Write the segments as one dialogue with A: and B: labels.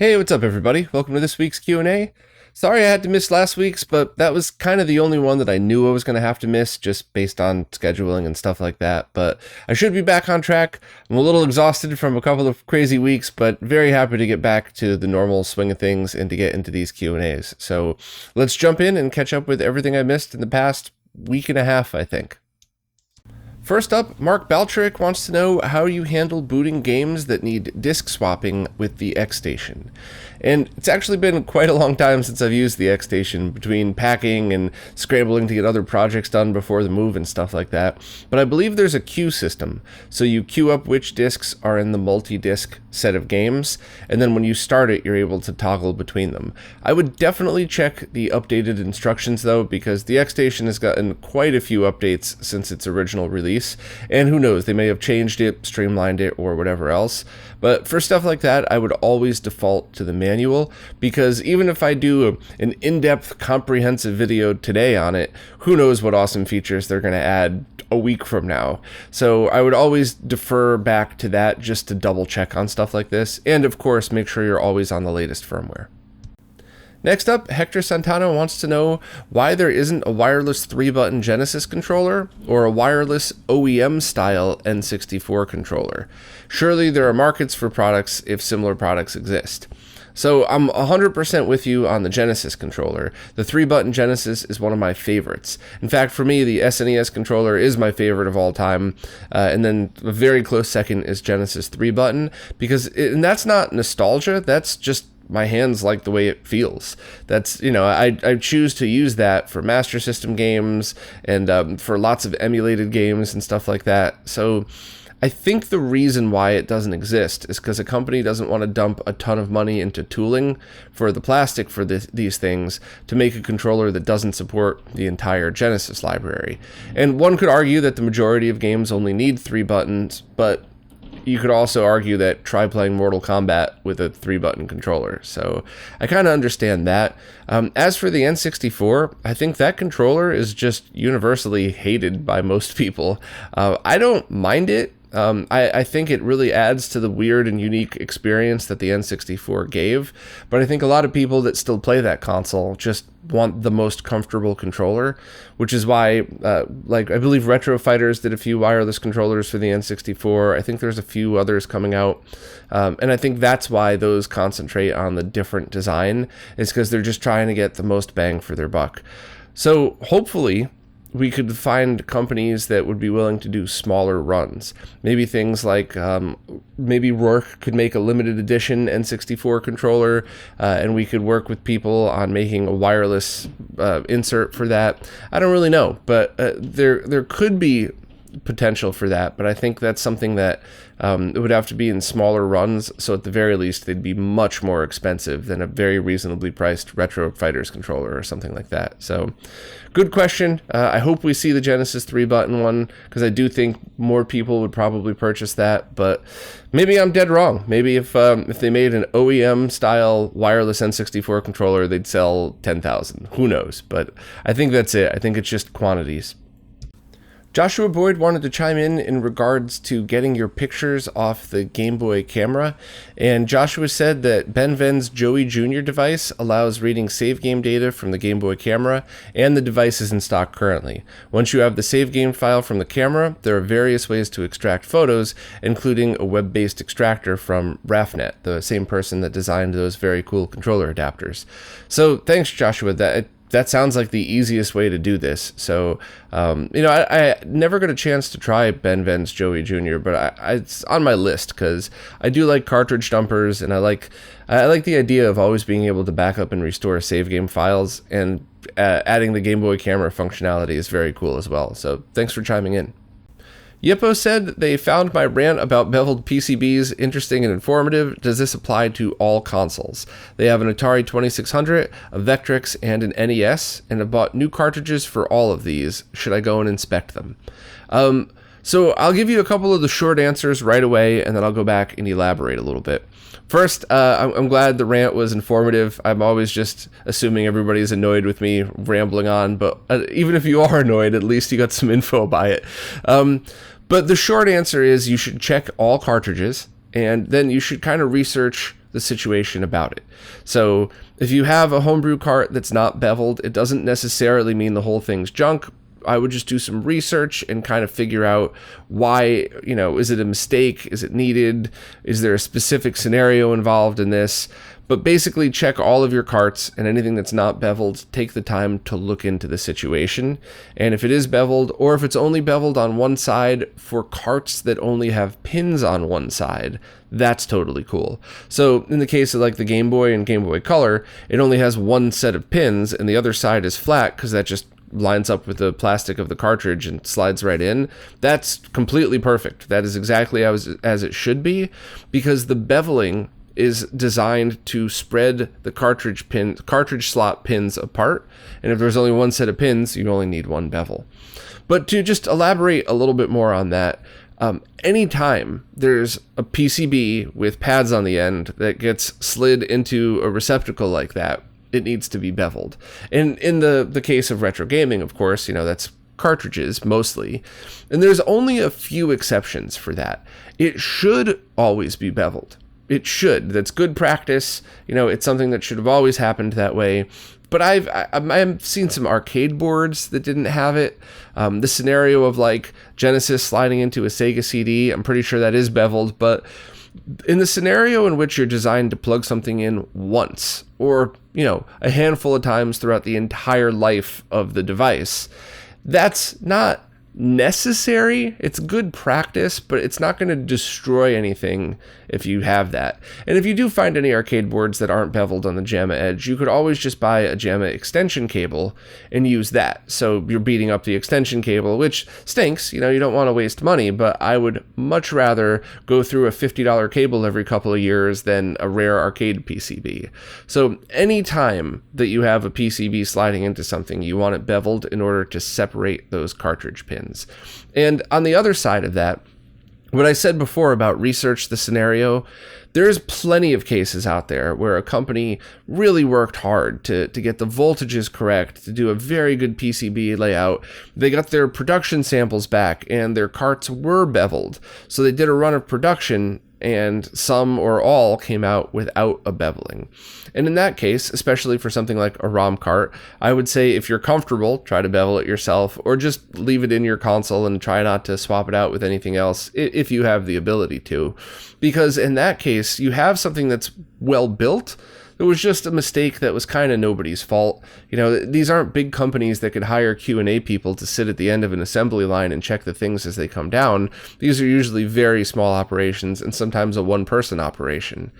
A: Hey, what's up everybody? Welcome to this week's Q&A. Sorry I had to miss last week's, but that was kind of the only one that I knew I was going to have to miss just based on scheduling and stuff like that. But I should be back on track. I'm a little exhausted from a couple of crazy weeks, but very happy to get back to the normal swing of things and to get into these Q&As. So let's jump in and catch up with everything I missed in the past week and a half, I think. First up, Mark Baltrick wants to know how you handle booting games that need disk swapping with the XStation. And it's actually been quite a long time since I've used the XStation, between packing and scrambling to get other projects done before the move and stuff like that. But I believe there's a queue system, so you queue up which disks are in the multi-disc set of games, and then when you start it, you're able to toggle between them. I would definitely check the updated instructions though, because the XStation has gotten quite a few updates since its original release, and who knows, they may have changed it, streamlined it, or whatever else. But for stuff like that, I would always default to the manual, because even if I do an in-depth, comprehensive video today on it, who knows what awesome features they're going to add a week from now. So I would always defer back to that just to double check on stuff like this, and of course make sure you're always on the latest firmware. Next up, Hector Santana wants to know why there isn't a wireless 3-button Genesis controller or a wireless OEM style N64 controller. Surely there are markets for products if similar products exist. So I'm 100% with you on the Genesis controller. The 3-button Genesis is one of my favorites. In fact, for me, the SNES controller is my favorite of all time. And then a very close second is Genesis 3-button, and that's not nostalgia, that's just my hands like the way it feels. That's, I choose to use that for Master System games and for lots of emulated games and stuff like that. So I think the reason why it doesn't exist is because a company doesn't want to dump a ton of money into tooling for the plastic for these things to make a controller that doesn't support the entire Genesis library. And one could argue that the majority of games only need 3 buttons, but you could also argue that try playing Mortal Kombat with a 3-button controller. So I kind of understand that. As for the N64, I think that controller is just universally hated by most people. I don't mind it. I think it really adds to the weird and unique experience that the N64 gave, but I think a lot of people that still play that console just want the most comfortable controller, which is why, I believe Retro Fighters did a few wireless controllers for the N64. I think there's a few others coming out, and I think that's why those concentrate on the different design, is because they're just trying to get the most bang for their buck. So hopefully we could find companies that would be willing to do smaller runs. Maybe things like, maybe Rourke could make a limited edition N64 controller, and we could work with people on making a wireless insert for that. I don't really know, but there could be potential for that, but I think that's something that it would have to be in smaller runs, so at the very least they'd be much more expensive than a very reasonably priced Retro Fighters controller or something like that. So good question. I hope we see the Genesis 3-button one, because I do think more people would probably purchase that, but maybe I'm dead wrong. Maybe if they made an OEM style wireless N64 controller, they'd sell 10,000. Who knows? But I think that's it. I think it's just quantities. Joshua Boyd wanted to chime in regards to getting your pictures off the Game Boy camera, and Joshua said that Venn's Joey Jr. device allows reading save game data from the Game Boy camera, and the device is in stock currently. Once you have the save game file from the camera, there are various ways to extract photos, including a web-based extractor from Rafnet, the same person that designed those very cool controller adapters. So thanks, Joshua. That sounds like the easiest way to do this. So, I never got a chance to try Venn's Joey Jr., but it's on my list because I do like cartridge dumpers, and I like the idea of always being able to back up and restore save game files, and adding the Game Boy camera functionality is very cool as well. So thanks for chiming in. Yippo said they found my rant about beveled PCBs interesting and informative. Does this apply to all consoles? They have an Atari 2600, a Vectrex, and an NES, and have bought new cartridges for all of these. Should I go and inspect them? So I'll give you a couple of the short answers right away, and then I'll go back and elaborate a little bit. First, I'm glad the rant was informative. I'm always just assuming everybody's annoyed with me rambling on, but even if you are annoyed, at least you got some info by it. But the short answer is you should check all cartridges, and then you should kind of research the situation about it. So if you have a homebrew cart that's not beveled, it doesn't necessarily mean the whole thing's junk. I would just do some research and kind of figure out why, is it a mistake? Is it needed? Is there a specific scenario involved in this? But basically check all of your carts, and anything that's not beveled, take the time to look into the situation. And if it is beveled, or if it's only beveled on one side for carts that only have pins on one side, that's totally cool. So in the case of like the Game Boy and Game Boy Color, it only has one set of pins and the other side is flat because that just lines up with the plastic of the cartridge and slides right in. That's completely perfect. That is exactly as it should be, because the beveling is designed to spread the cartridge slot pins apart. And if there's only one set of pins, you only need one bevel. But to just elaborate a little bit more on that, anytime there's a PCB with pads on the end that gets slid into a receptacle like that, it needs to be beveled. And in the case of retro gaming, of course, that's cartridges mostly. And there's only a few exceptions for that. It should always be beveled. It should. That's good practice. It's something that should have always happened that way. But I've seen some arcade boards that didn't have it. The scenario of like Genesis sliding into a Sega CD, I'm pretty sure that is beveled. But in the scenario in which you're designed to plug something in once, or a handful of times throughout the entire life of the device, that's not necessary. It's good practice, but it's not going to destroy anything if you have that. And if you do find any arcade boards that aren't beveled on the JAMA edge, you could always just buy a JAMA extension cable and use that. So you're beating up the extension cable, which stinks. You don't want to waste money, but I would much rather go through a $50 cable every couple of years than a rare arcade PCB. So anytime that you have a PCB sliding into something, you want it beveled in order to separate those cartridge pins. And on the other side of that, what I said before about research the scenario, there's plenty of cases out there where a company really worked hard to get the voltages correct, to do a very good PCB layout. They got their production samples back and their carts were beveled. So they did a run of production and some or all came out without a beveling. And in that case, especially for something like a ROM cart, I would say if you're comfortable, try to bevel it yourself, or just leave it in your console and try not to swap it out with anything else if you have the ability to. Because in that case, you have something that's well built. It was just a mistake that was kind of nobody's fault. These aren't big companies that could hire Q&A people to sit at the end of an assembly line and check the things as they come down. These are usually very small operations and sometimes a one-person operation.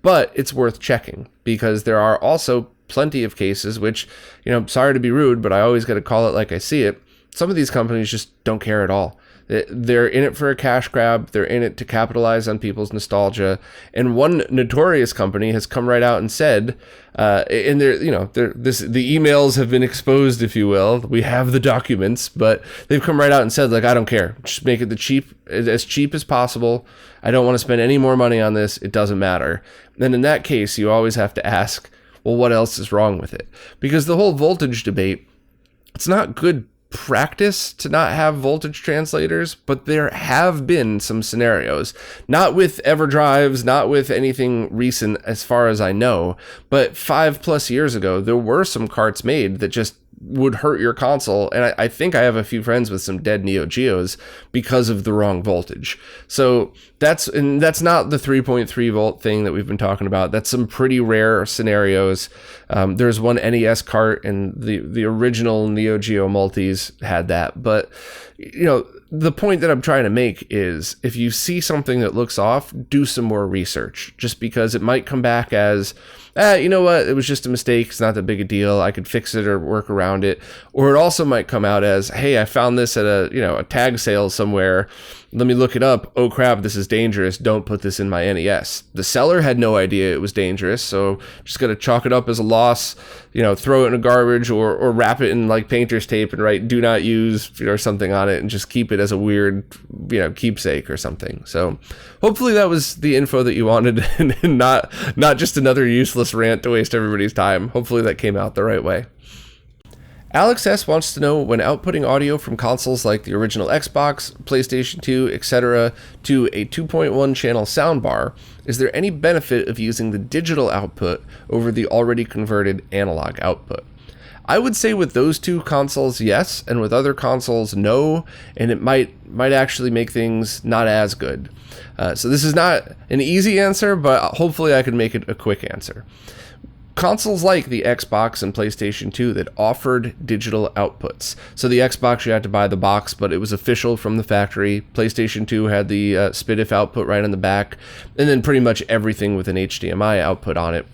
A: But it's worth checking, because there are also plenty of cases which, sorry to be rude, but I always got to call it like I see it. Some of these companies just don't care at all. They're in it for a cash grab. They're in it to capitalize on people's nostalgia. And one notorious company has come right out and said, and the emails have been exposed, if you will. We have the documents, but they've come right out and said, like, I don't care. Just make it as cheap as possible. I don't want to spend any more money on this. It doesn't matter. Then in that case, you always have to ask, well, what else is wrong with it? Because the whole voltage debate, it's not good practice to not have voltage translators, but there have been some scenarios, not with EverDrives, not with anything recent as far as I know, but 5+ years ago, there were some carts made that just would hurt your console. And I think I have a few friends with some dead Neo Geos because of the wrong voltage. So that's not the 3.3 volt thing that we've been talking about. That's some pretty rare scenarios. There's one NES cart and the original Neo Geo multis had that. But, the point that I'm trying to make is if you see something that looks off, do some more research, just because it might come back as, you know what, it was just a mistake. It's not that big a deal. I could fix it or work around it. Or it also might come out as, hey, I found this at a tag sale somewhere. Let me look it up. Oh crap, this is dangerous. Don't put this in my NES. The seller had no idea it was dangerous, so just gotta chalk it up as a loss, throw it in a garbage or wrap it in like painter's tape and write do not use or something on it and just keep it as a weird, keepsake or something. So hopefully that was the info that you wanted and not just another useless rant to waste everybody's time. Hopefully that came out the right way. Alex S. wants to know, when outputting audio from consoles like the original Xbox, PlayStation 2, etc. to a 2.1 channel soundbar, is there any benefit of using the digital output over the already converted analog output? I would say with those two consoles, yes, and with other consoles, no, and it might actually make things not as good. So this is not an easy answer, but hopefully I can make it a quick answer. Consoles like the Xbox and PlayStation 2 that offered digital outputs. So the Xbox, you had to buy the box, but it was official from the factory. PlayStation 2 had the SPDIF output right on the back, and then pretty much everything with an HDMI output on it.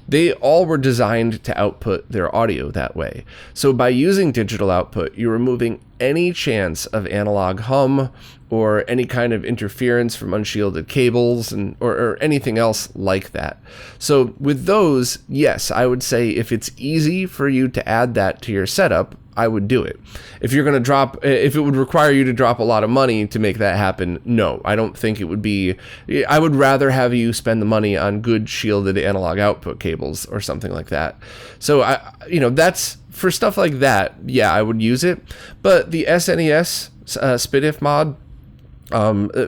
A: They all were designed to output their audio that way. So by using digital output, you're removing any chance of analog hum or any kind of interference from unshielded cables or anything else like that. So with those, yes, I would say if it's easy for you to add that to your setup, I would do it. If it would require you to drop a lot of money to make that happen, no, I don't think it would be. I would rather have you spend the money on good shielded analog output cables or something like that. So that's for stuff like that. Yeah, I would use it. But the SNES SPDIF mod,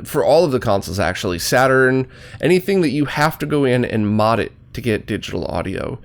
A: for all of the consoles actually, Saturn, anything that you have to go in and mod it to get digital audio,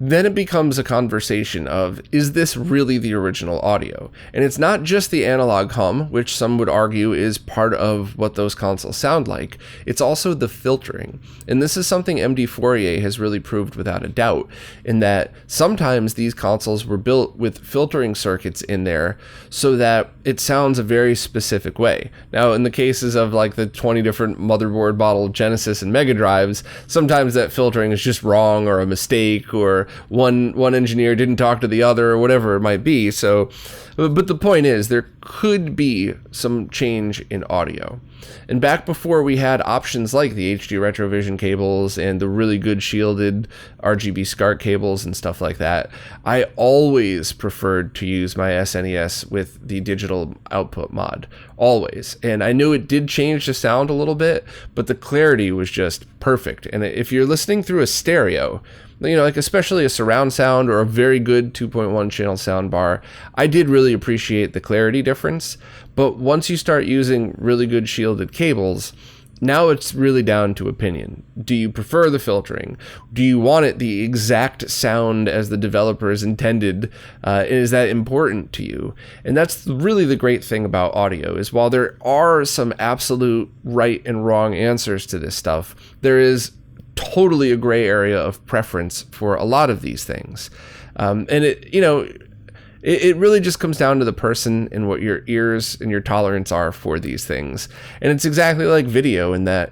A: then it becomes a conversation of, is this really the original audio? And it's not just the analog hum, which some would argue is part of what those consoles sound like. It's also the filtering. And this is something MD4A has really proved without a doubt, in that sometimes these consoles were built with filtering circuits in there so that it sounds a very specific way. Now, in the cases of like the 20 different motherboard model Genesis and Mega Drives, sometimes that filtering is just wrong or a mistake, or one engineer didn't talk to the other, or whatever it might be. So, but the point is, there could be some change in audio. And back before we had options like the HD Retrovision cables and the really good shielded RGB SCART cables and stuff like that, I always preferred to use my SNES with the digital output mod. Always. And I knew it did change the sound a little bit, but the clarity was just perfect. And if you're listening through a stereo, like especially a surround sound or a very good 2.1 channel sound bar, I did really appreciate the clarity difference. But once you start using really good shielded cables, now it's really down to opinion. Do you prefer the filtering? Do you want it the exact sound as the developers intended? Is that important to you? And that's really the great thing about audio, is while there are some absolute right and wrong answers to this stuff, there is totally a gray area of preference for a lot of these things. And it really just comes down to the person and what your ears and your tolerance are for these things. And it's exactly like video in that,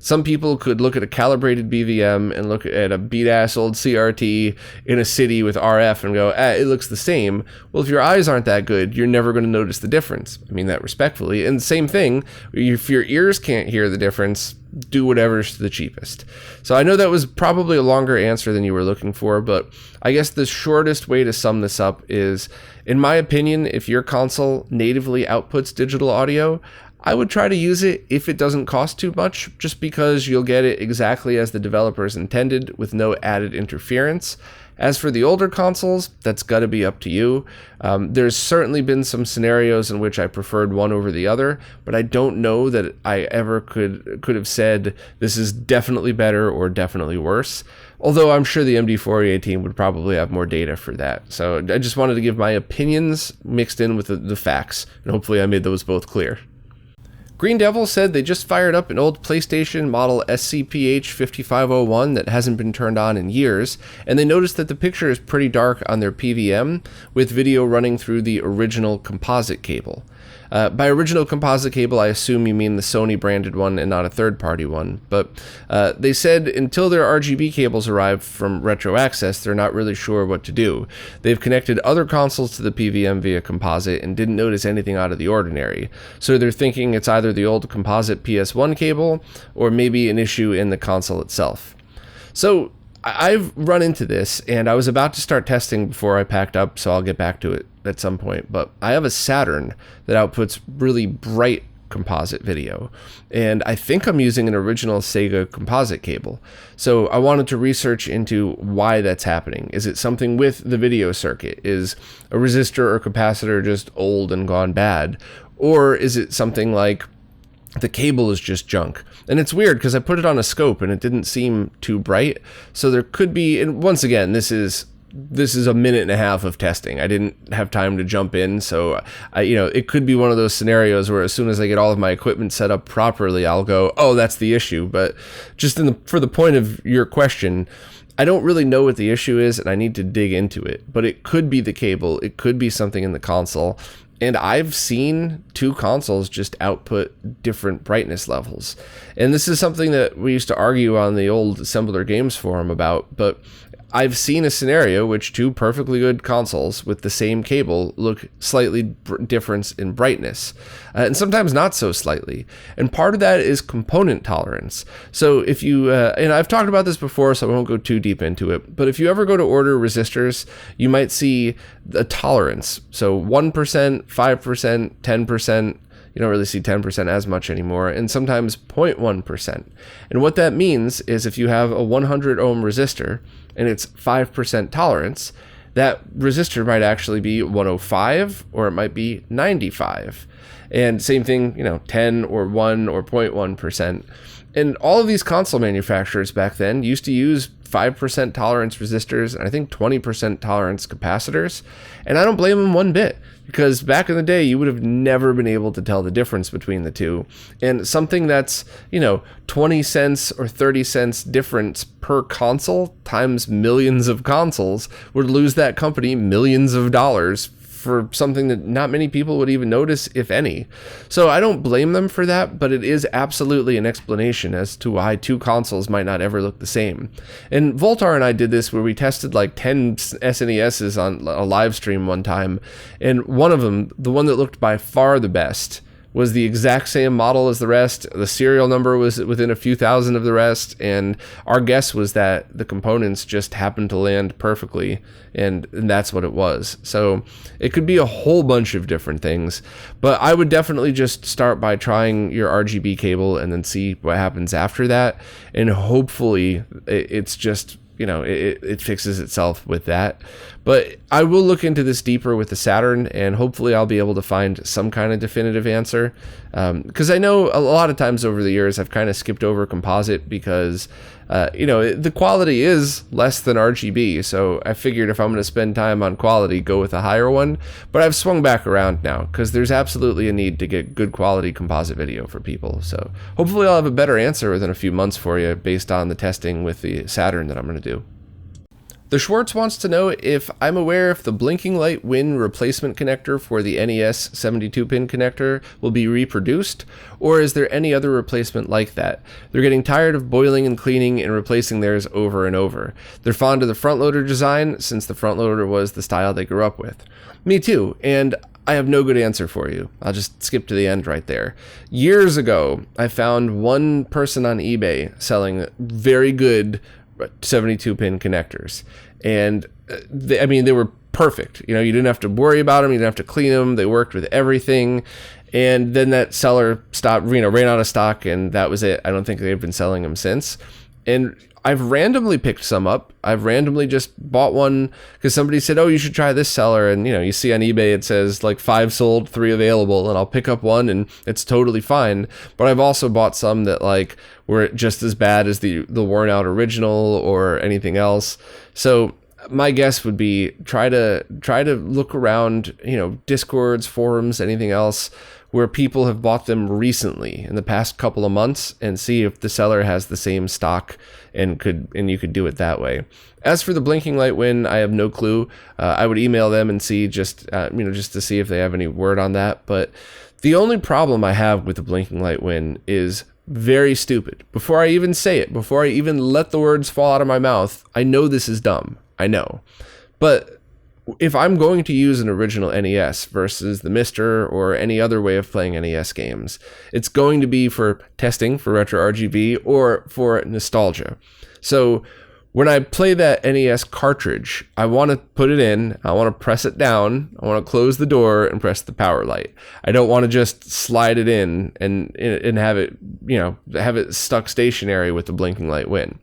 A: some people could look at a calibrated BVM and look at a beat-ass old CRT in a city with RF and go, it looks the same. Well, if your eyes aren't that good, you're never going to notice the difference. I mean that respectfully. And the same thing, if your ears can't hear the difference, do whatever's the cheapest. So I know that was probably a longer answer than you were looking for, but I guess the shortest way to sum this up is, in my opinion, if your console natively outputs digital audio, I would try to use it if it doesn't cost too much, just because you'll get it exactly as the developers intended with no added interference. As for the older consoles, that's got to be up to you. There's certainly been some scenarios in which I preferred one over the other, but I don't know that I ever could have said this is definitely better or definitely worse. Although I'm sure the MD4A team would probably have more data for that. So I just wanted to give my opinions mixed in with the facts, and hopefully I made those both clear. Green Devil said they just fired up an old PlayStation model SCPH5501 that hasn't been turned on in years, and they noticed that the picture is pretty dark on their PVM, with video running through the original composite cable. By original composite cable, I assume you mean the Sony branded one and not a third-party one, but they said until their RGB cables arrive from Retro Access, they're not really sure what to do. They've connected other consoles to the PVM via composite and didn't notice anything out of the ordinary, so they're thinking it's either the old composite PS1 cable or maybe an issue in the console itself. So I've run into this, and I was about to start testing before I packed up, so I'll get back to it at some point, but I have a Saturn that outputs really bright composite video. And I think I'm using an original Sega composite cable. So I wanted to research into why that's happening. Is it something with the video circuit? Is a resistor or capacitor just old and gone bad? Or is it something like the cable is just junk? And it's weird because I put it on a scope and it didn't seem too bright. So there could be, and once again, this is a minute and a half of testing. I didn't have time to jump in, so it could be one of those scenarios where as soon as I get all of my equipment set up properly, I'll go, oh, that's the issue. But just for the point of your question, I don't really know what the issue is, and I need to dig into it. But it could be the cable, it could be something in the console. And I've seen two consoles just output different brightness levels. And this is something that we used to argue on the old Assembler Games forum about, but I've seen a scenario which two perfectly good consoles with the same cable look slightly different in brightness, and sometimes not so slightly. And part of that is component tolerance. So if you, and I've talked about this before, so I won't go too deep into it, but if you ever go to order resistors, you might see a tolerance. So 1%, 5%, 10%, you don't really see 10% as much anymore, and sometimes 0.1%. And what that means is if you have a 100 ohm resistor and it's 5% tolerance, that resistor might actually be 105 or it might be 95. And same thing, 10 or 1 or 0.1%. And all of these console manufacturers back then used to use 5% tolerance resistors and I think 20% tolerance capacitors. And I don't blame them one bit, because back in the day, you would have never been able to tell the difference between the two. And something that's, 20 cents or 30 cents difference per console times millions of consoles would lose that company millions of dollars for something that not many people would even notice, if any. So I don't blame them for that, but it is absolutely an explanation as to why two consoles might not ever look the same. And Voltar and I did this where we tested like 10 SNESs on a live stream one time, and one of them, the one that looked by far the best, was the exact same model as the rest. The serial number was within a few thousand of the rest, and our guess was that the components just happened to land perfectly, and that's what it was. So it could be a whole bunch of different things, but I would definitely just start by trying your RGB cable and then see what happens after that, and hopefully it's just, it fixes itself with that. But I will look into this deeper with the Saturn, and hopefully I'll be able to find some kind of definitive answer. Because I know a lot of times over the years I've kind of skipped over composite because, the quality is less than RGB. So I figured if I'm going to spend time on quality, go with a higher one. But I've swung back around now because there's absolutely a need to get good quality composite video for people. So hopefully I'll have a better answer within a few months for you based on the testing with the Saturn that I'm going to do. The Schwartz wants to know if I'm aware if the blinking light Win replacement connector for the NES 72-pin connector will be reproduced, or is there any other replacement like that? They're getting tired of boiling and cleaning and replacing theirs over and over. They're fond of the front loader design since the front loader was the style they grew up with. Me too, and I have no good answer for you. I'll just skip to the end right there. Years ago, I found one person on eBay selling very good 72-pin connectors, and they were perfect. You didn't have to worry about them, you didn't have to clean them, they worked with everything. And then that seller stopped, ran out of stock, and that was it. I don't think they've been selling them since. And I've randomly picked some up. I've randomly just bought one because somebody said, oh, you should try this seller. And, you see on eBay, it says like 5 sold, 3 available, and I'll pick up one and it's totally fine. But I've also bought some that were just as bad as the worn out original or anything else. So my guess would be try to look around, Discords, forums, anything else where people have bought them recently in the past couple of months, and see if the seller has the same stock and you could do it that way. As for the blinking light Win, I have no clue. I would email them and see just to see if they have any word on that. But the only problem I have with the blinking light Win is very stupid. Before I even say it, before I even let the words fall out of my mouth, I know this is dumb. I know. But if I'm going to use an original NES versus the Mister or any other way of playing NES games, it's going to be for testing for RetroRGB or for nostalgia. So When I play that NES cartridge, I want to put it in, I want to press it down, I want to close the door and press the power light. I don't want to just slide it in and have it, have it stuck stationary with the blinking light win.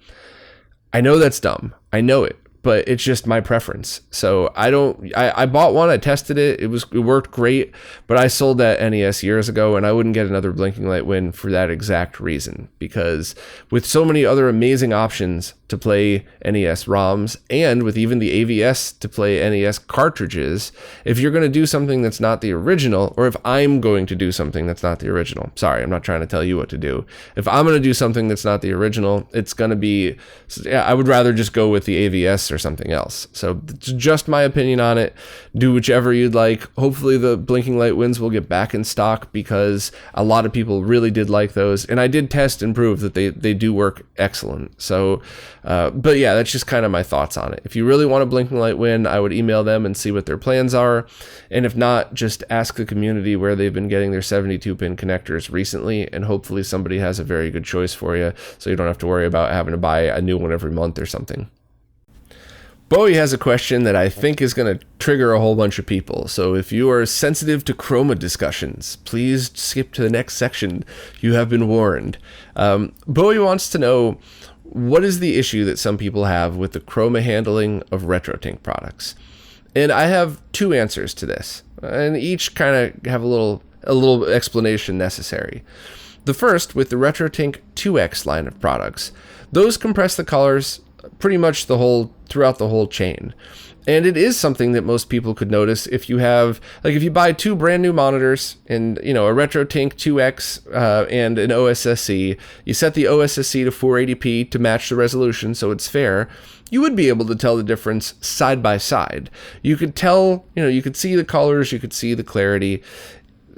A: I know that's dumb. I know it, but it's just my preference. So I bought one, I tested it, it worked great, but I sold that NES years ago and I wouldn't get another blinking light win for that exact reason, because with so many other amazing options to play NES ROMs and with even the AVS to play NES cartridges, if you're going to do something that's not the original, or if I'm going to do something that's not the original, sorry, I'm not trying to tell you what to do. If I'm going to do something that's not the original, it's going to be, I would rather just go with the AVS or something else. So it's just my opinion on it. Do whichever you'd like. Hopefully the blinking light wins will get back in stock, because a lot of people really did like those. And I did test and prove that they do work excellent. So, but yeah, that's just kind of my thoughts on it. If you really want a blinking light win, I would email them and see what their plans are. And if not, just ask the community where they've been getting their 72-pin connectors recently, and hopefully somebody has a very good choice for you, so you don't have to worry about having to buy a new one every month or something. Bowie has a question that I think is going to trigger a whole bunch of people. So if you are sensitive to chroma discussions, please skip to the next section. You have been warned. Bowie wants to know, what is the issue that some people have with the chroma handling of RetroTINK products? And I have two answers to this, and each kind of have a little explanation necessary. The first, with the RetroTINK 2X line of products, those compress the colors pretty much throughout the whole chain. And it is something that most people could notice if you have, like, if you buy two brand new monitors and, a RetroTINK 2X and an OSSC, you set the OSSC to 480p to match the resolution so it's fair, you would be able to tell the difference side by side. You could tell, you could see the colors, you could see the clarity.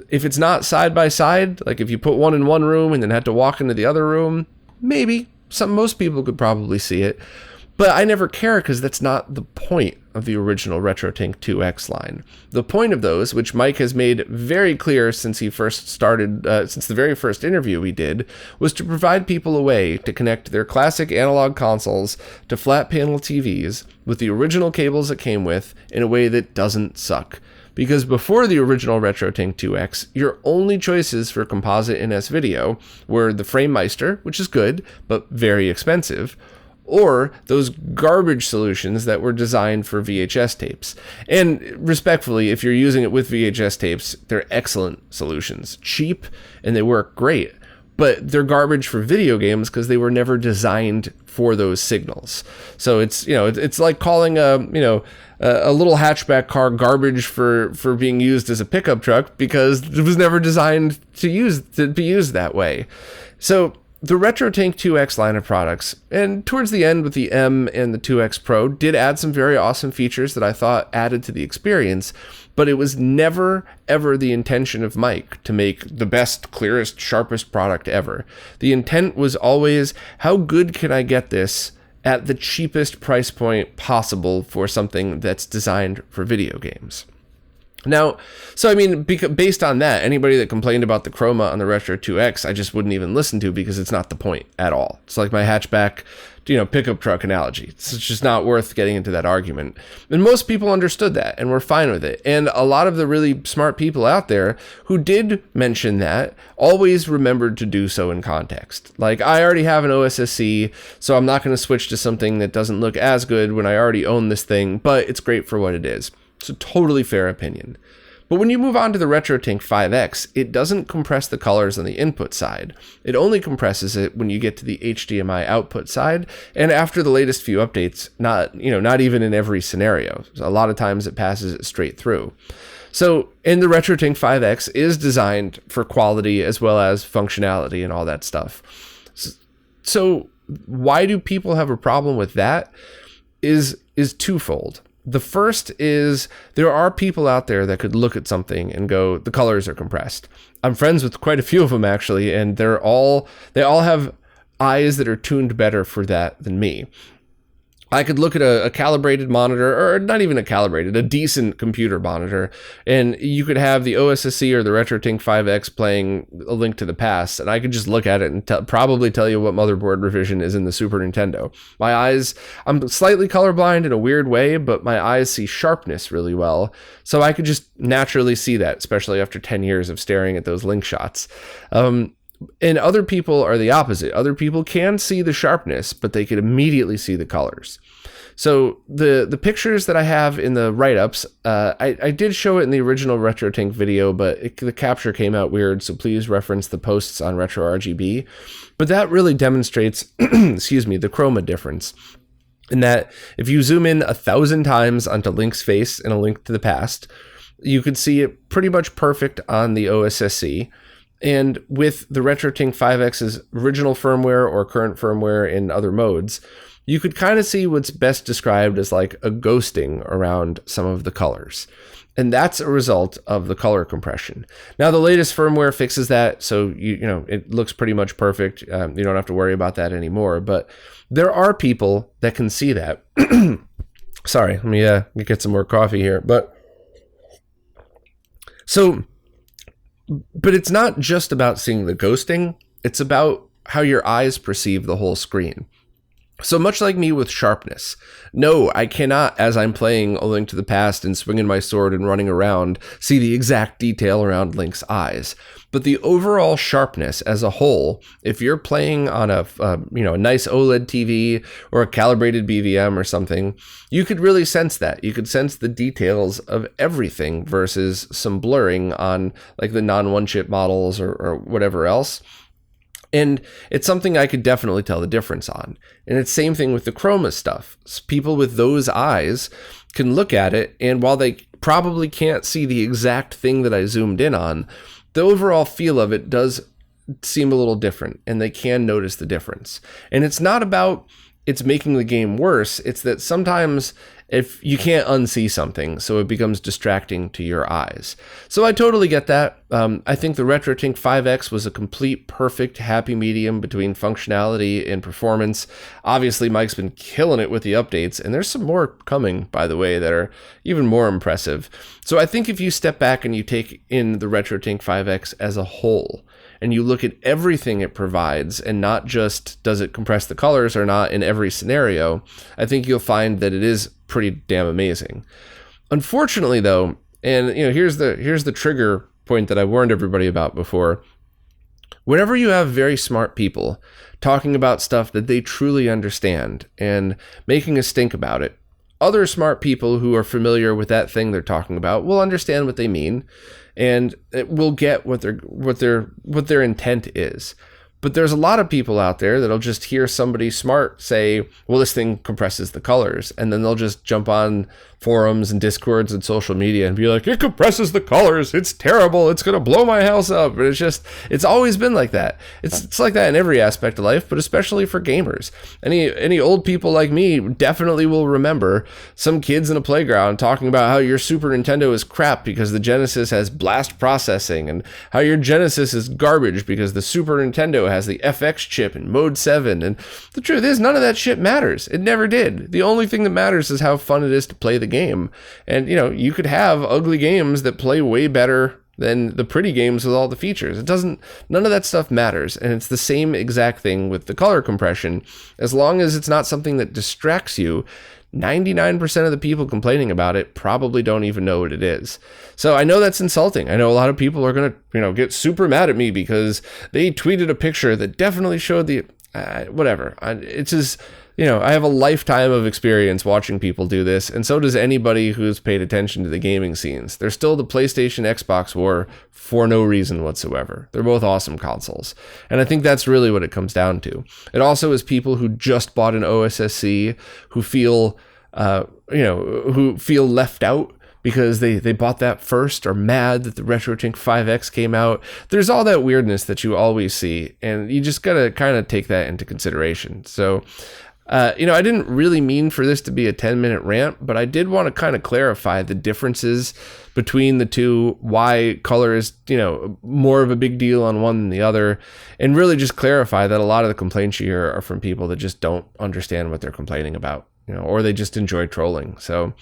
A: If it's not side by side, like if you put one in one room and then had to walk into the other room, maybe most people could probably see it. But I never care, because that's not the point of the original RetroTINK 2X line. The point of those, which Mike has made very clear since he first started, since the very first interview we did, was to provide people a way to connect their classic analog consoles to flat panel TVs with the original cables it came with in a way that doesn't suck. Because before the original RetroTINK 2X, your only choices for composite in S-Video were the FrameMeister, which is good, but very expensive, or those garbage solutions that were designed for VHS tapes. And respectfully, if you're using it with VHS tapes, they're excellent solutions. Cheap, and they work great. But they're garbage for video games because they were never designed for those signals. So it's, it's like calling a little hatchback car garbage for being used as a pickup truck, because it was never designed to be used that way. So the RetroTINK 2X line of products, and towards the end with the M and the 2X Pro, did add some very awesome features that I thought added to the experience, but it was never, ever the intention of Mike to make the best, clearest, sharpest product ever. The intent was always, how good can I get this at the cheapest price point possible for something that's designed for video games? Now, so I mean, based on that, anybody that complained about the chroma on the Retro 2X, I just wouldn't even listen to, because it's not the point at all. It's like my hatchback, pickup truck analogy. It's just not worth getting into that argument. And most people understood that and were fine with it. And a lot of the really smart people out there who did mention that always remembered to do so in context. Like, I already have an OSSC, so I'm not going to switch to something that doesn't look as good when I already own this thing, but it's great for what it is. It's a totally fair opinion. But when you move on to the RetroTINK 5X, it doesn't compress the colors on the input side. It only compresses it when you get to the HDMI output side, and after the latest few updates, not even in every scenario. A lot of times it passes it straight through. So, and the RetroTINK 5X is designed for quality as well as functionality and all that stuff. So why do people have a problem with that is twofold. The first is, there are people out there that could look at something and go, the colors are compressed. I'm friends with quite a few of them, actually, and they all have eyes that are tuned better for that than me. I could look at a calibrated monitor, or not even a decent computer monitor, and you could have the OSSC or the RetroTINK 5X playing A Link to the Past, and I could just look at it and probably tell you what motherboard revision is in the Super Nintendo. My eyes, I'm slightly colorblind in a weird way, but my eyes see sharpness really well, so I could just naturally see that, especially after 10 years of staring at those Link shots. And other people are the opposite. Other people can see the sharpness, but they can immediately see the colors. So the pictures that I have in the write-ups, I did show it in the original RetroTINK video, but the capture came out weird, so please reference the posts on RetroRGB. But that really demonstrates, excuse me, the chroma difference. In that if you zoom in 1,000 times onto Link's face in A Link to the Past, you could see it pretty much perfect on the OSSC. And with the RetroTINK 5X's original firmware or current firmware in other modes, you could kind of see what's best described as like a ghosting around some of the colors. And that's a result of the color compression. Now, the latest firmware fixes that, so you know it looks pretty much perfect. You don't have to worry about that anymore. But there are people that can see that. Sorry, let me get some more coffee here. But it's not just about seeing the ghosting, it's about how your eyes perceive the whole screen. So much like me with sharpness, no, I cannot, as I'm playing A Link to the Past and swinging my sword and running around, see the exact detail around Link's eyes. But the overall sharpness as a whole, if you're playing on a nice OLED TV or a calibrated BVM or something, you could really sense that. You could sense the details of everything versus some blurring on like the non-one-chip models or whatever else. And it's something I could definitely tell the difference on. And it's same thing with the chroma stuff. People with those eyes can look at it, and while they probably can't see the exact thing that I zoomed in on, the overall feel of it does seem a little different, and they can notice the difference. And it's not about it's making the game worse, it's that sometimes if you can't unsee something, so it becomes distracting to your eyes. So I totally get that. I think the RetroTINK 5X was a complete, perfect, happy medium between functionality and performance. Obviously, Mike's been killing it with the updates, and there's some more coming, by the way, that are even more impressive. So I think if you step back and you take in the RetroTINK 5X as a whole, and you look at everything it provides and not just does it compress the colors or not in every scenario, I think you'll find that it is pretty damn amazing. Unfortunately, though, and here's the trigger point that I warned everybody about before. Whenever you have very smart people talking about stuff that they truly understand and making a stink about it, other smart people who are familiar with that thing they're talking about will understand what they mean, and it will get what their intent is. But there's a lot of people out there that'll just hear somebody smart say, well, this thing compresses the colors. And then they'll just jump on forums and discords and social media and be like, it compresses the colors. It's terrible. It's going to blow my house up. And it's always been like that. It's like that in every aspect of life, but especially for gamers. Any old people like me definitely will remember some kids in a playground talking about how your Super Nintendo is crap because the Genesis has blast processing, and how your Genesis is garbage because the Super Nintendo has the FX chip in mode 7. And the truth is, none of that shit matters. It never did. The only thing that matters is how fun it is to play the game. And you could have ugly games that play way better than the pretty games with all the features. None of that stuff matters. And it's the same exact thing with the color compression. As long as it's not something that distracts you, 99% of the people complaining about it probably don't even know what it is. So I know that's insulting. I know a lot of people are going to, get super mad at me because they tweeted a picture that definitely showed the, whatever. It's just, I have a lifetime of experience watching people do this, and so does anybody who's paid attention to the gaming scenes. There's still the PlayStation Xbox war for no reason whatsoever. They're both awesome consoles. And I think that's really what it comes down to. It also is people who just bought an OSSC who feel, who feel left out because they bought that first, or mad that the RetroTINK 5X came out. There's all that weirdness that you always see, and you just gotta kind of take that into consideration. So, I didn't really mean for this to be a 10-minute rant, but I did want to kind of clarify the differences between the two, why color is, more of a big deal on one than the other, and really just clarify that a lot of the complaints you hear are from people that just don't understand what they're complaining about. or they just enjoy trolling. So,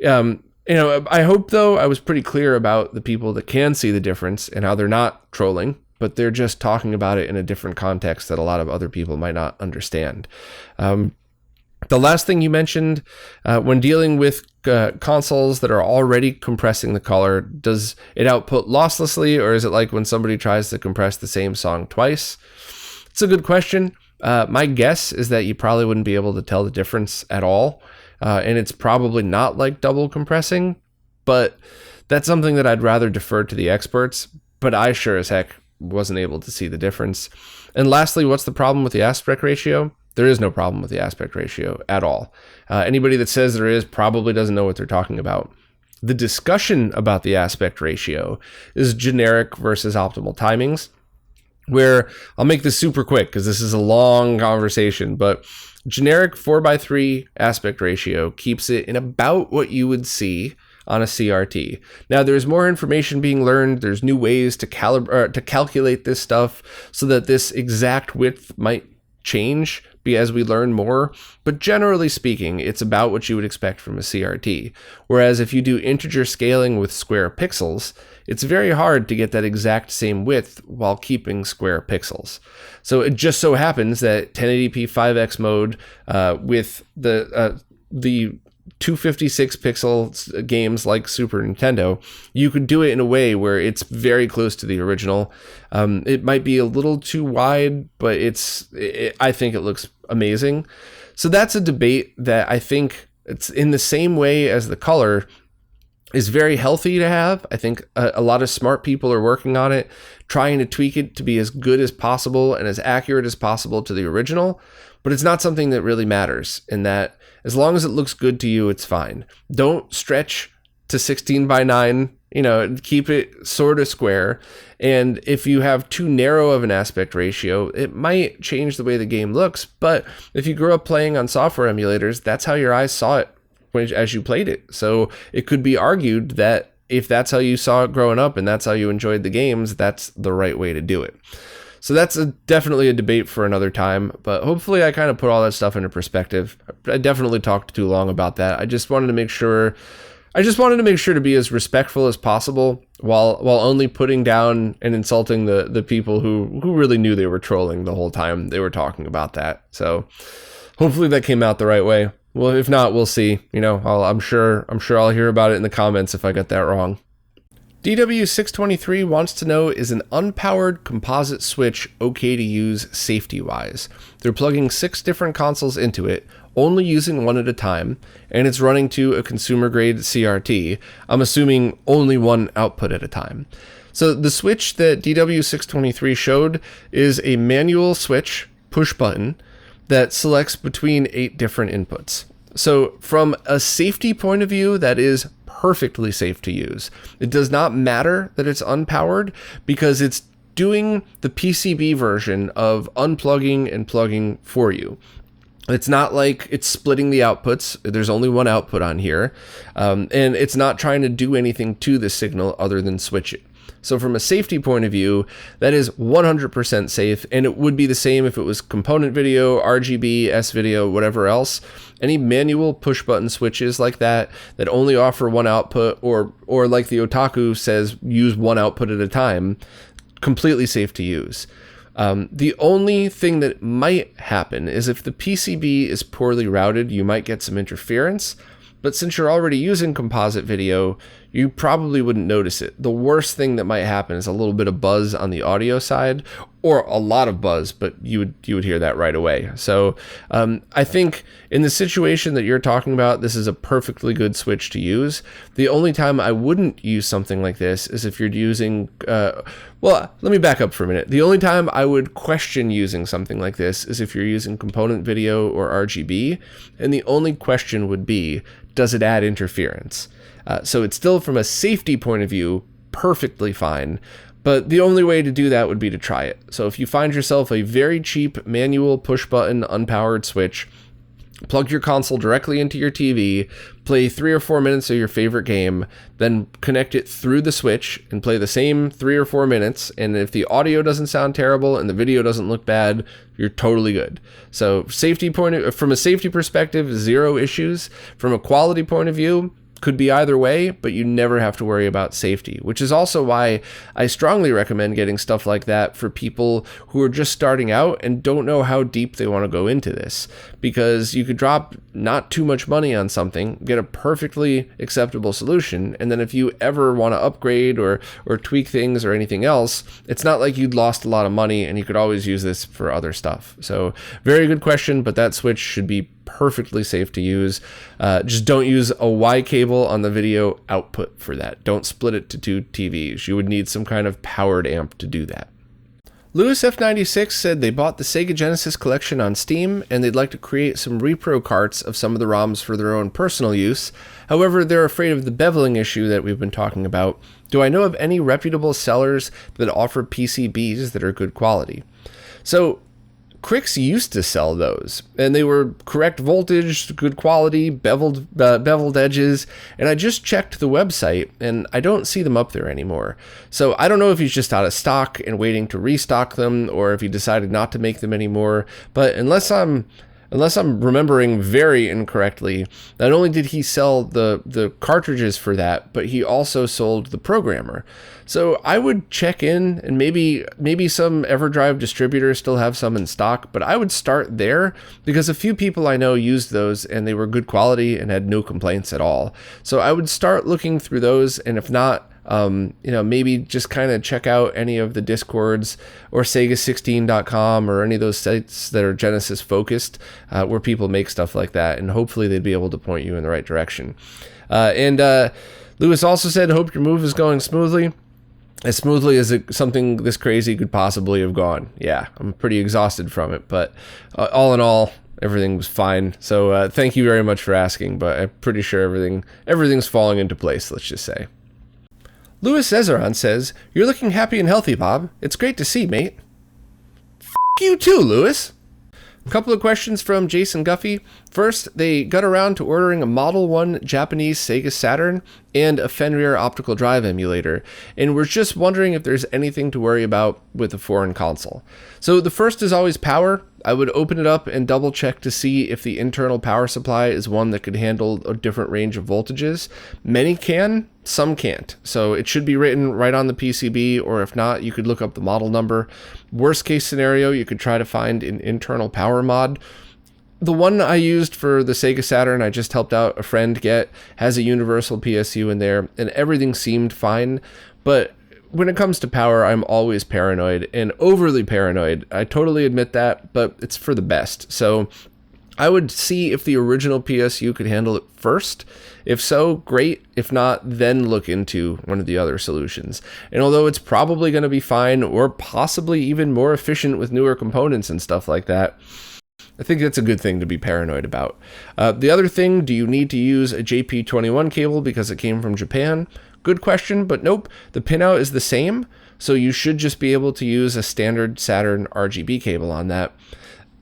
A: I hope, though, I was pretty clear about the people that can see the difference and how they're not trolling, but they're just talking about it in a different context that a lot of other people might not understand. The last thing you mentioned, when dealing with consoles that are already compressing the color, does it output losslessly, or is it like when somebody tries to compress the same song twice? It's a good question. My guess is that you probably wouldn't be able to tell the difference at all, and it's probably not like double compressing, but that's something that I'd rather defer to the experts, but I sure as heck wasn't able to see the difference. And lastly, what's the problem with the aspect ratio? There is no problem with the aspect ratio at all. Anybody that says there is probably doesn't know what they're talking about. The discussion about the aspect ratio is generic versus optimal timings, where I'll make this super quick because this is a long conversation, but generic 4:3 aspect ratio keeps it in about what you would see on a CRT. Now, there's more information being learned. There's new ways to calculate this stuff so that this exact width might change as we learn more, but generally speaking, it's about what you would expect from a CRT. Whereas if you do integer scaling with square pixels, it's very hard to get that exact same width while keeping square pixels. So it just so happens that 1080p 5x mode with the 256 pixel games like Super Nintendo, you could do it in a way where it's very close to the original. It might be a little too wide, but I think it looks amazing. So that's a debate that I think it's in the same way as the color is very healthy to have. I think a lot of smart people are working on it, trying to tweak it to be as good as possible and as accurate as possible to the original, but it's not something that really matters in that as long as it looks good to you, it's fine. Don't stretch to 16:9, keep it sort of square. And if you have too narrow of an aspect ratio, it might change the way the game looks. But if you grew up playing on software emulators, that's how your eyes saw it as you played it. So it could be argued that if that's how you saw it growing up and that's how you enjoyed the games, that's the right way to do it. So that's definitely a debate for another time, but hopefully I kind of put all that stuff into perspective. I definitely talked too long about that. I just wanted to make sure to be as respectful as possible while only putting down and insulting the people who really knew they were trolling the whole time they were talking about that. So hopefully that came out the right way. Well, if not, we'll see. I'm sure I'll hear about it in the comments if I got that wrong. DW623 wants to know, is an unpowered composite switch okay to use safety-wise? They're plugging 6 different consoles into it, only using one at a time, and it's running to a consumer-grade CRT. I'm assuming only one output at a time. So the switch that DW623 showed is a manual switch, push button, that selects between 8 different inputs. So from a safety point of view, that is perfectly safe to use. It does not matter that it's unpowered because it's doing the PCB version of unplugging and plugging for you. It's not like it's splitting the outputs. There's only one output on here. And it's not trying to do anything to the signal other than switch it. So from a safety point of view, that is 100% safe, and it would be the same if it was component video, RGB, S-video, whatever else. Any manual push-button switches like that only offer one output, or like the otaku says, use one output at a time, completely safe to use. The only thing that might happen is if the PCB is poorly routed, you might get some interference. But since you're already using composite video, you probably wouldn't notice it. The worst thing that might happen is a little bit of buzz on the audio side, or a lot of buzz, but you would hear that right away. So I think in the situation that you're talking about, this is a perfectly good switch to use. The only time I wouldn't use something like this is if you're using, well, let me back up for a minute. The only time I would question using something like this is if you're using component video or RGB, and the only question would be, does it add interference? So it's still, from a safety point of view, perfectly fine, but the only way to do that would be to try it. So if you find yourself a very cheap manual push button unpowered switch, plug your console directly into your TV, play 3 or 4 minutes of your favorite game, then connect it through the Switch and play the same 3 or 4 minutes. And if the audio doesn't sound terrible and the video doesn't look bad, you're totally good. So from a safety perspective, 0 issues. From a quality point of view, could be either way, but you never have to worry about safety, which is also why I strongly recommend getting stuff like that for people who are just starting out and don't know how deep they want to go into this, because you could drop not too much money on something, get a perfectly acceptable solution, and then if you ever want to upgrade or tweak things or anything else, it's not like you'd lost a lot of money and you could always use this for other stuff. So very good question, but that Switch should be perfectly safe to use. Just don't use a Y cable on the video output for that. Don't split it to 2 TVs. You would need some kind of powered amp to do that. Lewis F96 said they bought the Sega Genesis collection on Steam and they'd like to create some repro carts of some of the ROMs for their own personal use. However, they're afraid of the beveling issue that we've been talking about. Do I know of any reputable sellers that offer PCBs that are good quality? So Crix used to sell those, and they were correct voltage, good quality, beveled edges, and I just checked the website, and I don't see them up there anymore. So I don't know if he's just out of stock and waiting to restock them, or if he decided not to make them anymore, but unless I'm remembering very incorrectly, not only did he sell the cartridges for that, but he also sold the programmer. So I would check in, and maybe some EverDrive distributors still have some in stock, but I would start there because a few people I know used those and they were good quality and had no complaints at all. So I would start looking through those, and if not, maybe just kind of check out any of the Discords or Sega16.com or any of those sites that are Genesis focused, where people make stuff like that, and hopefully they'd be able to point you in the right direction. Lewis also said, hope your move is going smoothly. As smoothly as something this crazy could possibly have gone. Yeah, I'm pretty exhausted from it, but all in all, everything was fine. So thank you very much for asking, but I'm pretty sure everything's falling into place, let's just say. Louis Cesaron says, you're looking happy and healthy, Bob. It's great to see, mate. F*** you too, Louis. A couple of questions from Jason Guffey. First, they got around to ordering a Model 1 Japanese Sega Saturn and a Fenrir optical drive emulator, and we're just wondering if there's anything to worry about with a foreign console. So the first is always power. I would open it up and double check to see if the internal power supply is one that could handle a different range of voltages. Many can, some can't. So it should be written right on the PCB, or if not, you could look up the model number. Worst case scenario, you could try to find an internal power mod. The one I used for the Sega Saturn, I just helped out a friend get, has a universal PSU in there, and everything seemed fine. But when it comes to power, I'm always paranoid, and overly paranoid. I totally admit that, but it's for the best. So I would see if the original PSU could handle it first. If so, great. If not, then look into one of the other solutions. And although it's probably going to be fine, or possibly even more efficient with newer components and stuff like that, I think that's a good thing to be paranoid about. The other thing, do you need to use a JP21 cable because it came from Japan? Good question, but nope. The pinout is the same, so you should just be able to use a standard Saturn RGB cable on that.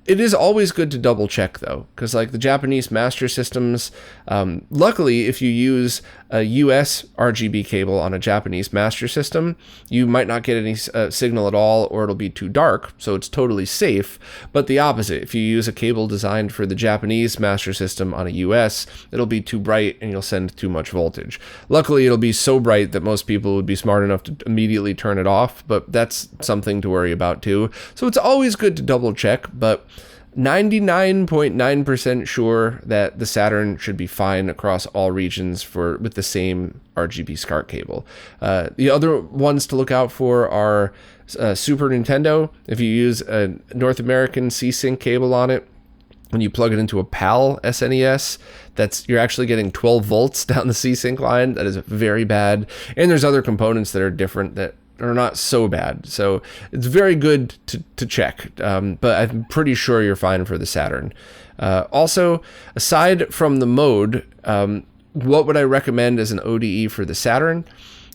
A: It is always good to double check though, because like the Japanese master systems, luckily if you use a US RGB cable on a Japanese master system, you might not get any signal at all, or it'll be too dark, so it's totally safe. But the opposite, if you use a cable designed for the Japanese master system on a US, it'll be too bright and you'll send too much voltage. Luckily it'll be so bright that most people would be smart enough to immediately turn it off, but that's something to worry about too. So it's always good to double check, but 99.9% sure that the Saturn should be fine across all regions with the same RGB SCART cable. The other ones to look out for are Super Nintendo. If you use a North American C-Sync cable on it, when you plug it into a PAL SNES, you're actually getting 12 volts down the C-Sync line. That is very bad. And there's other components that are different that are not so bad. So it's very good to check, but I'm pretty sure you're fine for the Saturn. Also, aside from the mode, what would I recommend as an ODE for the Saturn?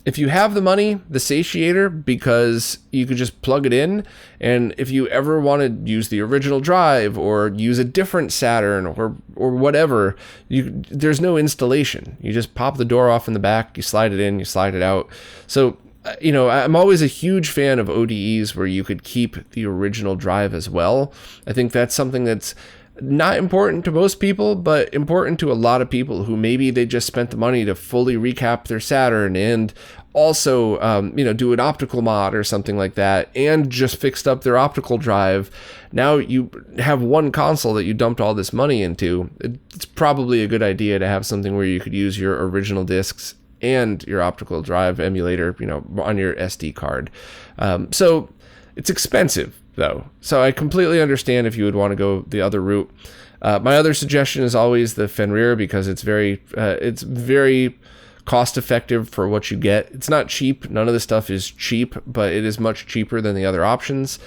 A: If you have the money, the satiator, because you could just plug it in, and if you ever want to use the original drive or use a different Saturn or whatever, there's no installation. You just pop the door off in the back, you slide it in, you slide it out. So, you know, I'm always a huge fan of ODEs where you could keep the original drive as well. I think that's something that's not important to most people, but important to a lot of people who maybe they just spent the money to fully recap their Saturn and also, you know, do an optical mod or something like that, and just fixed up their optical drive. Now you have one console that you dumped all this money into. It's probably a good idea to have something where you could use your original discs and your optical drive emulator, you know, on your SD card. So it's expensive, though. So I completely understand if you would want to go the other route. My other suggestion is always the Fenrir, because it's very cost effective for what you get. It's not cheap. None of the stuff is cheap, but it is much cheaper than the other options.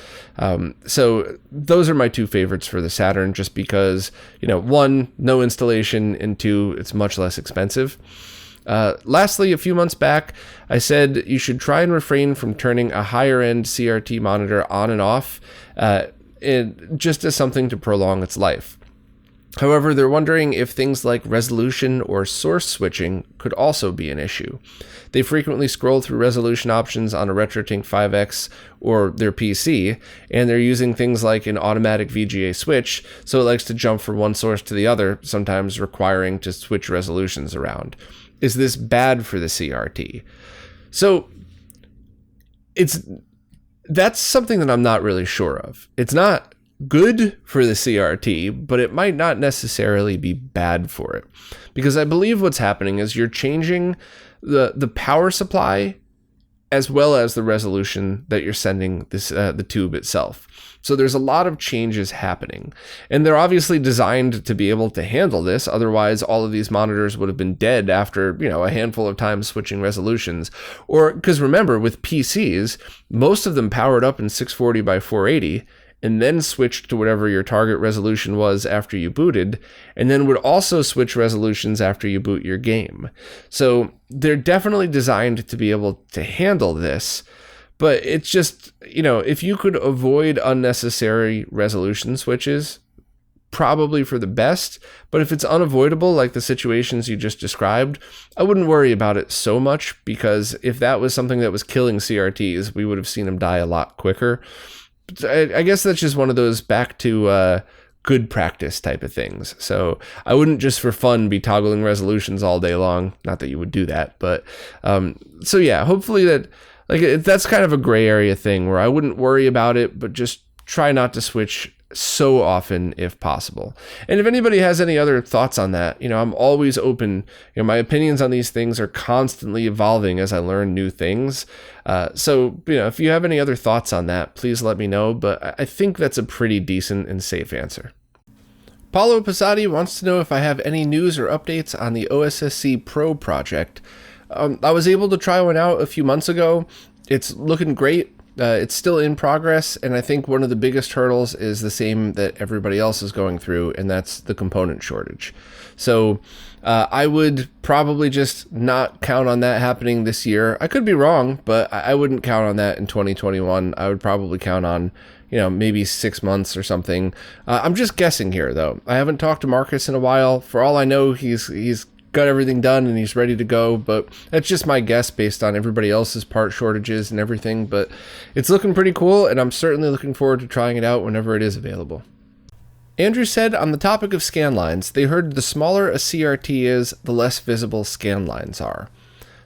A: So those are my two favorites for the Saturn, just because, you know, one, no installation, and two, it's much less expensive. Lastly, a few months back, I said you should try and refrain from turning a higher end CRT monitor on and off, just as something to prolong its life. However, they're wondering if things like resolution or source switching could also be an issue. They frequently scroll through resolution options on a RetroTINK 5X or their PC, and they're using things like an automatic VGA switch, so it likes to jump from one source to the other, sometimes requiring to switch resolutions around. Is this bad for the CRT? So that's something that I'm not really sure of. It's not good for the CRT, but it might not necessarily be bad for it, because I believe what's happening is you're changing the power supply as well as the resolution that you're sending this the tube itself. So there's a lot of changes happening, and they're obviously designed to be able to handle this. Otherwise, all of these monitors would have been dead after, you know, a handful of times switching resolutions. Or, because remember, with PCs, most of them powered up in 640 by 480 and then switched to whatever your target resolution was after you booted, and then would also switch resolutions after you boot your game. So they're definitely designed to be able to handle this. But it's just, you know, if you could avoid unnecessary resolution switches, probably for the best. But if it's unavoidable, like the situations you just described, I wouldn't worry about it so much, because if that was something that was killing CRTs, we would have seen them die a lot quicker. I guess that's just one of those back to good practice type of things. So I wouldn't just for fun be toggling resolutions all day long. Not that you would do that, but so yeah, hopefully that, like, that's kind of a gray area thing where I wouldn't worry about it, but just try not to switch so often if possible. And if anybody has any other thoughts on that, you know, I'm always open. You know, my opinions on these things are constantly evolving as I learn new things. So, you know, if you have any other thoughts on that, please let me know. But I think that's a pretty decent and safe answer. Paulo Passati wants to know if I have any news or updates on the OSSC Pro project. I was able to try one out a few months ago. It's looking great. It's still in progress, and I think one of the biggest hurdles is the same that everybody else is going through, and that's the component shortage. So I would probably just not count on that happening this year. I could be wrong, but I wouldn't count on that in 2021. I would probably count on, you know, maybe 6 months or something. I'm just guessing here, though. I haven't talked to Marcus in a while. For all I know, he's got everything done and he's ready to go, but that's just my guess based on everybody else's part shortages and everything. But it's looking pretty cool, and I'm certainly looking forward to trying it out whenever it is available. Andrew said, on the topic of scan lines, they heard the smaller a CRT is, the less visible scan lines are.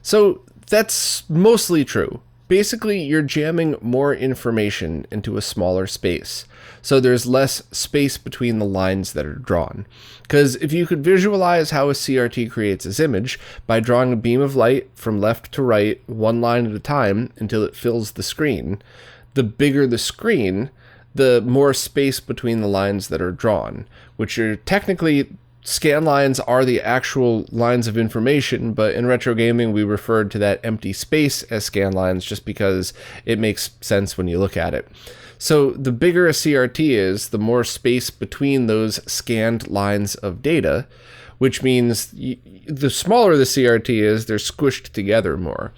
A: So that's mostly true. Basically, you're jamming more information into a smaller space, so there's less space between the lines that are drawn. Because if you could visualize how a CRT creates its image by drawing a beam of light from left to right, one line at a time, until it fills the screen, the bigger the screen, the more space between the lines that are drawn, which are technically, scan lines are the actual lines of information, but in retro gaming we referred to that empty space as scan lines just because it makes sense when you look at it. So the bigger a CRT is, the more space between those scanned lines of data, which means the smaller the CRT is, they're squished together more.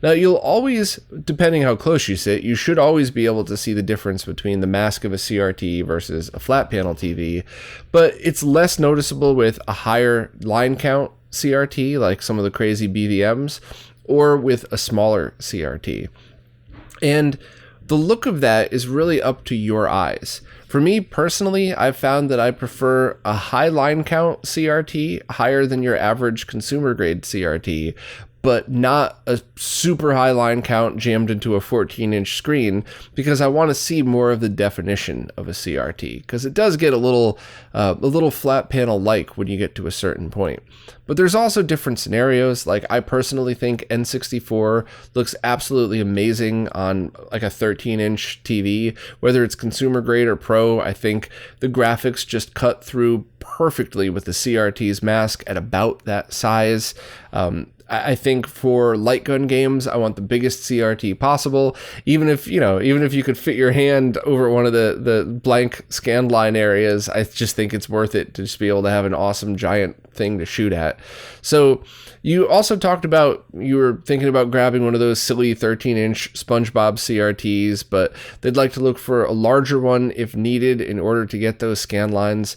A: Now, you'll always, depending how close you sit, you should always be able to see the difference between the mask of a CRT versus a flat panel TV, but it's less noticeable with a higher line count CRT, like some of the crazy BVMs, or with a smaller CRT. And the look of that is really up to your eyes. For me personally, I've found that I prefer a high line count CRT, higher than your average consumer grade CRT, but not a super high line count jammed into a 14-inch screen, because I want to see more of the definition of a CRT, because it does get a little flat panel like when you get to a certain point. But there's also different scenarios. Like, I personally think N64 looks absolutely amazing on like a 13-inch TV, whether it's consumer grade or pro. I think the graphics just cut through perfectly with the CRT's mask at about that size. I think for light gun games, I want the biggest CRT possible. Even if you could fit your hand over one of the blank scanline areas, I just think it's worth it to just be able to have an awesome giant thing to shoot at. So you also talked about, you were thinking about grabbing one of those silly 13-inch SpongeBob CRTs, but they'd like to look for a larger one if needed in order to get those scan lines.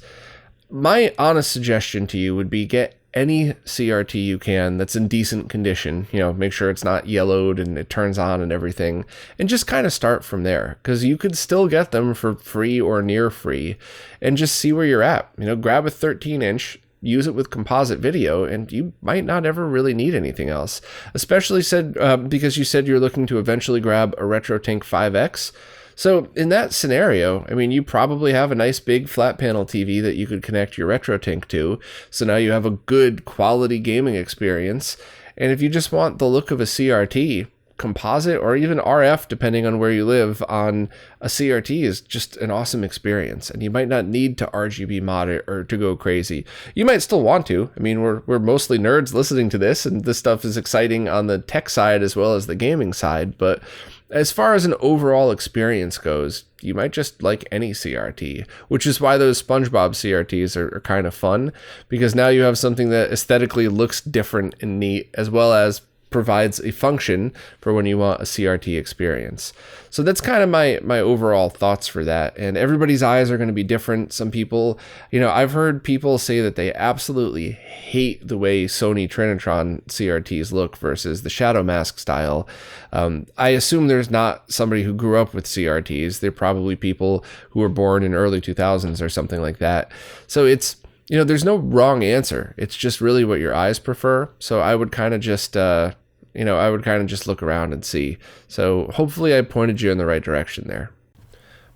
A: My honest suggestion to you would be get any CRT you can that's in decent condition. Make sure it's not yellowed and it turns on and everything, and just kind of start from there, because you could still get them for free or near free, and just see where you're at. Grab a 13-inch, use it with composite video, and you might not ever really need anything else, especially because you said you're looking to eventually grab a RetroTINK 5X. So in that scenario, you probably have a nice big flat panel TV that you could connect your RetroTINK to. So now you have a good quality gaming experience. And if you just want the look of a CRT, composite or even RF, depending on where you live, on a CRT is just an awesome experience. And you might not need to RGB mod it or to go crazy. You might still want to. We're mostly nerds listening to this, and this stuff is exciting on the tech side as well as the gaming side. But as far as an overall experience goes, you might just like any CRT, which is why those SpongeBob CRTs are kind of fun, because now you have something that aesthetically looks different and neat, as well as provides a function for when you want a CRT experience. So that's kind of my overall thoughts for that. And everybody's eyes are going to be different. Some people, I've heard people say that they absolutely hate the way Sony Trinitron CRTs look versus the Shadow Mask style. I assume there's not somebody who grew up with CRTs. They're probably people who were born in early 2000s or something like that. So it's, there's no wrong answer. It's just really what your eyes prefer. So I would kind of just, look around and see. So hopefully I pointed you in the right direction there.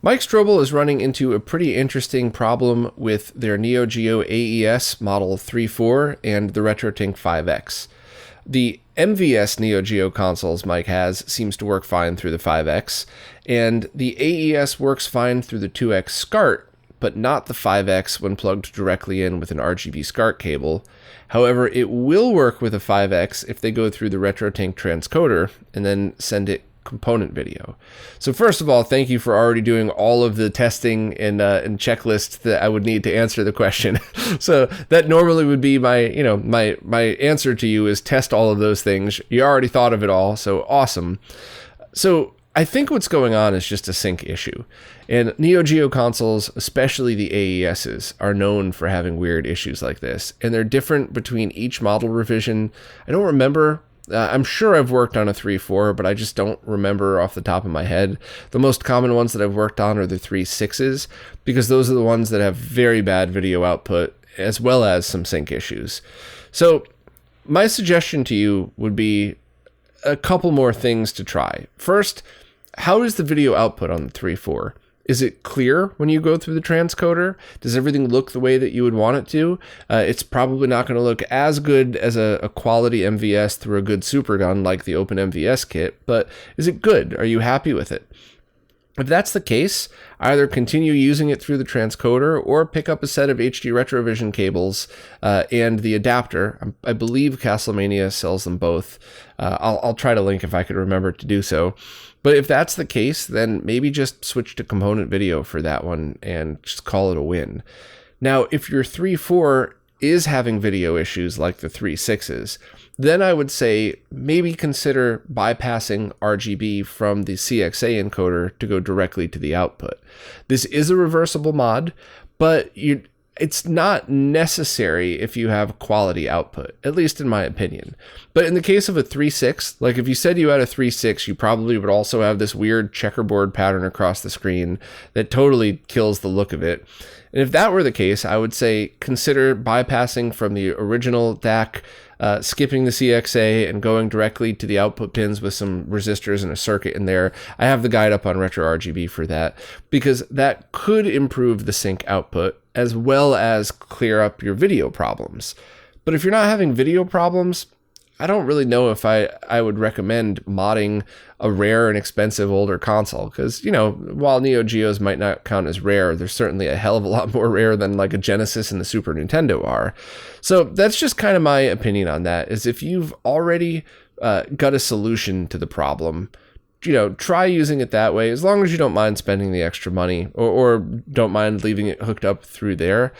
A: Mike Strobel is running into a pretty interesting problem with their Geo AES Model 3.4 and the RetroTINK 5X. The MVS Neo Geo consoles Mike has seems to work fine through the 5X, and the AES works fine through the 2X SCART, but not the 5X when plugged directly in with an RGB SCART cable. However, it will work with a 5X if they go through the RetroTINK transcoder and then send it component video. So first of all, thank you for already doing all of the testing and checklists that I would need to answer the question. So that normally would be my answer to you is test all of those things. You already thought of it all, so awesome. So I think what's going on is just a sync issue. And Neo Geo consoles, especially the AESs, are known for having weird issues like this. And they're different between each model revision. I don't remember. I'm sure I've worked on a 3.4, but I just don't remember off the top of my head. The most common ones that I've worked on are the 3.6s, because those are the ones that have very bad video output, as well as some sync issues. So my suggestion to you would be a couple more things to try. First, how is the video output on the 3.4? Is it clear when you go through the transcoder? Does everything look the way that you would want it to? It's probably not going to look as good as a quality MVS through a good supergun like the Open MVS kit, but is it good? Are you happy with it? If that's the case, either continue using it through the transcoder or pick up a set of HD Retrovision cables and the adapter. I believe Castlemania sells them both. I'll try to link if I could remember to do so. But if that's the case, then maybe just switch to component video for that one and just call it a win. Now, if your 3.4 is having video issues like the 3.6s, then I would say maybe consider bypassing RGB from the CXA encoder to go directly to the output. This is a reversible mod, but it's not necessary if you have quality output, at least in my opinion. But in the case of a 3.6, like if you said you had a 3.6, you probably would also have this weird checkerboard pattern across the screen that totally kills the look of it. And if that were the case, I would say consider bypassing from the original DAC, skipping the CXA and going directly to the output pins with some resistors and a circuit in there. I have the guide up on RetroRGB for that, because that could improve the sync output as well as clear up your video problems. But if you're not having video problems, I don't really know if I would recommend modding a rare and expensive older console, because, you know, while Neo Geos might not count as rare, they're certainly a hell of a lot more rare than like a Genesis and the Super Nintendo are. So that's just kind of my opinion on that, is if you've already got a solution to the problem, you know, try using it that way, as long as you don't mind spending the extra money or don't mind leaving it hooked up through there.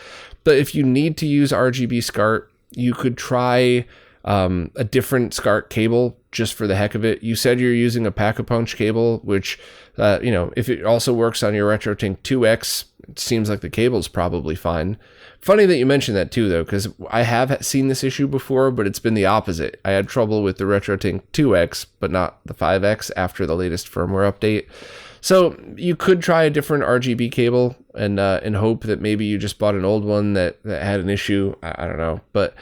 A: But if you need to use RGB SCART, you could try a different SCART cable just for the heck of it. You said you're using a Pack-a-Punch cable, which, you know, if it also works on your RetroTINK 2X, it seems like the cable's probably fine. Funny that you mentioned that too, though, because I have seen this issue before, but it's been the opposite. I had trouble with the RetroTINK 2X, but not the 5X after the latest firmware update. So you could try a different RGB cable and hope that maybe you just bought an old one that had an issue. I don't know, but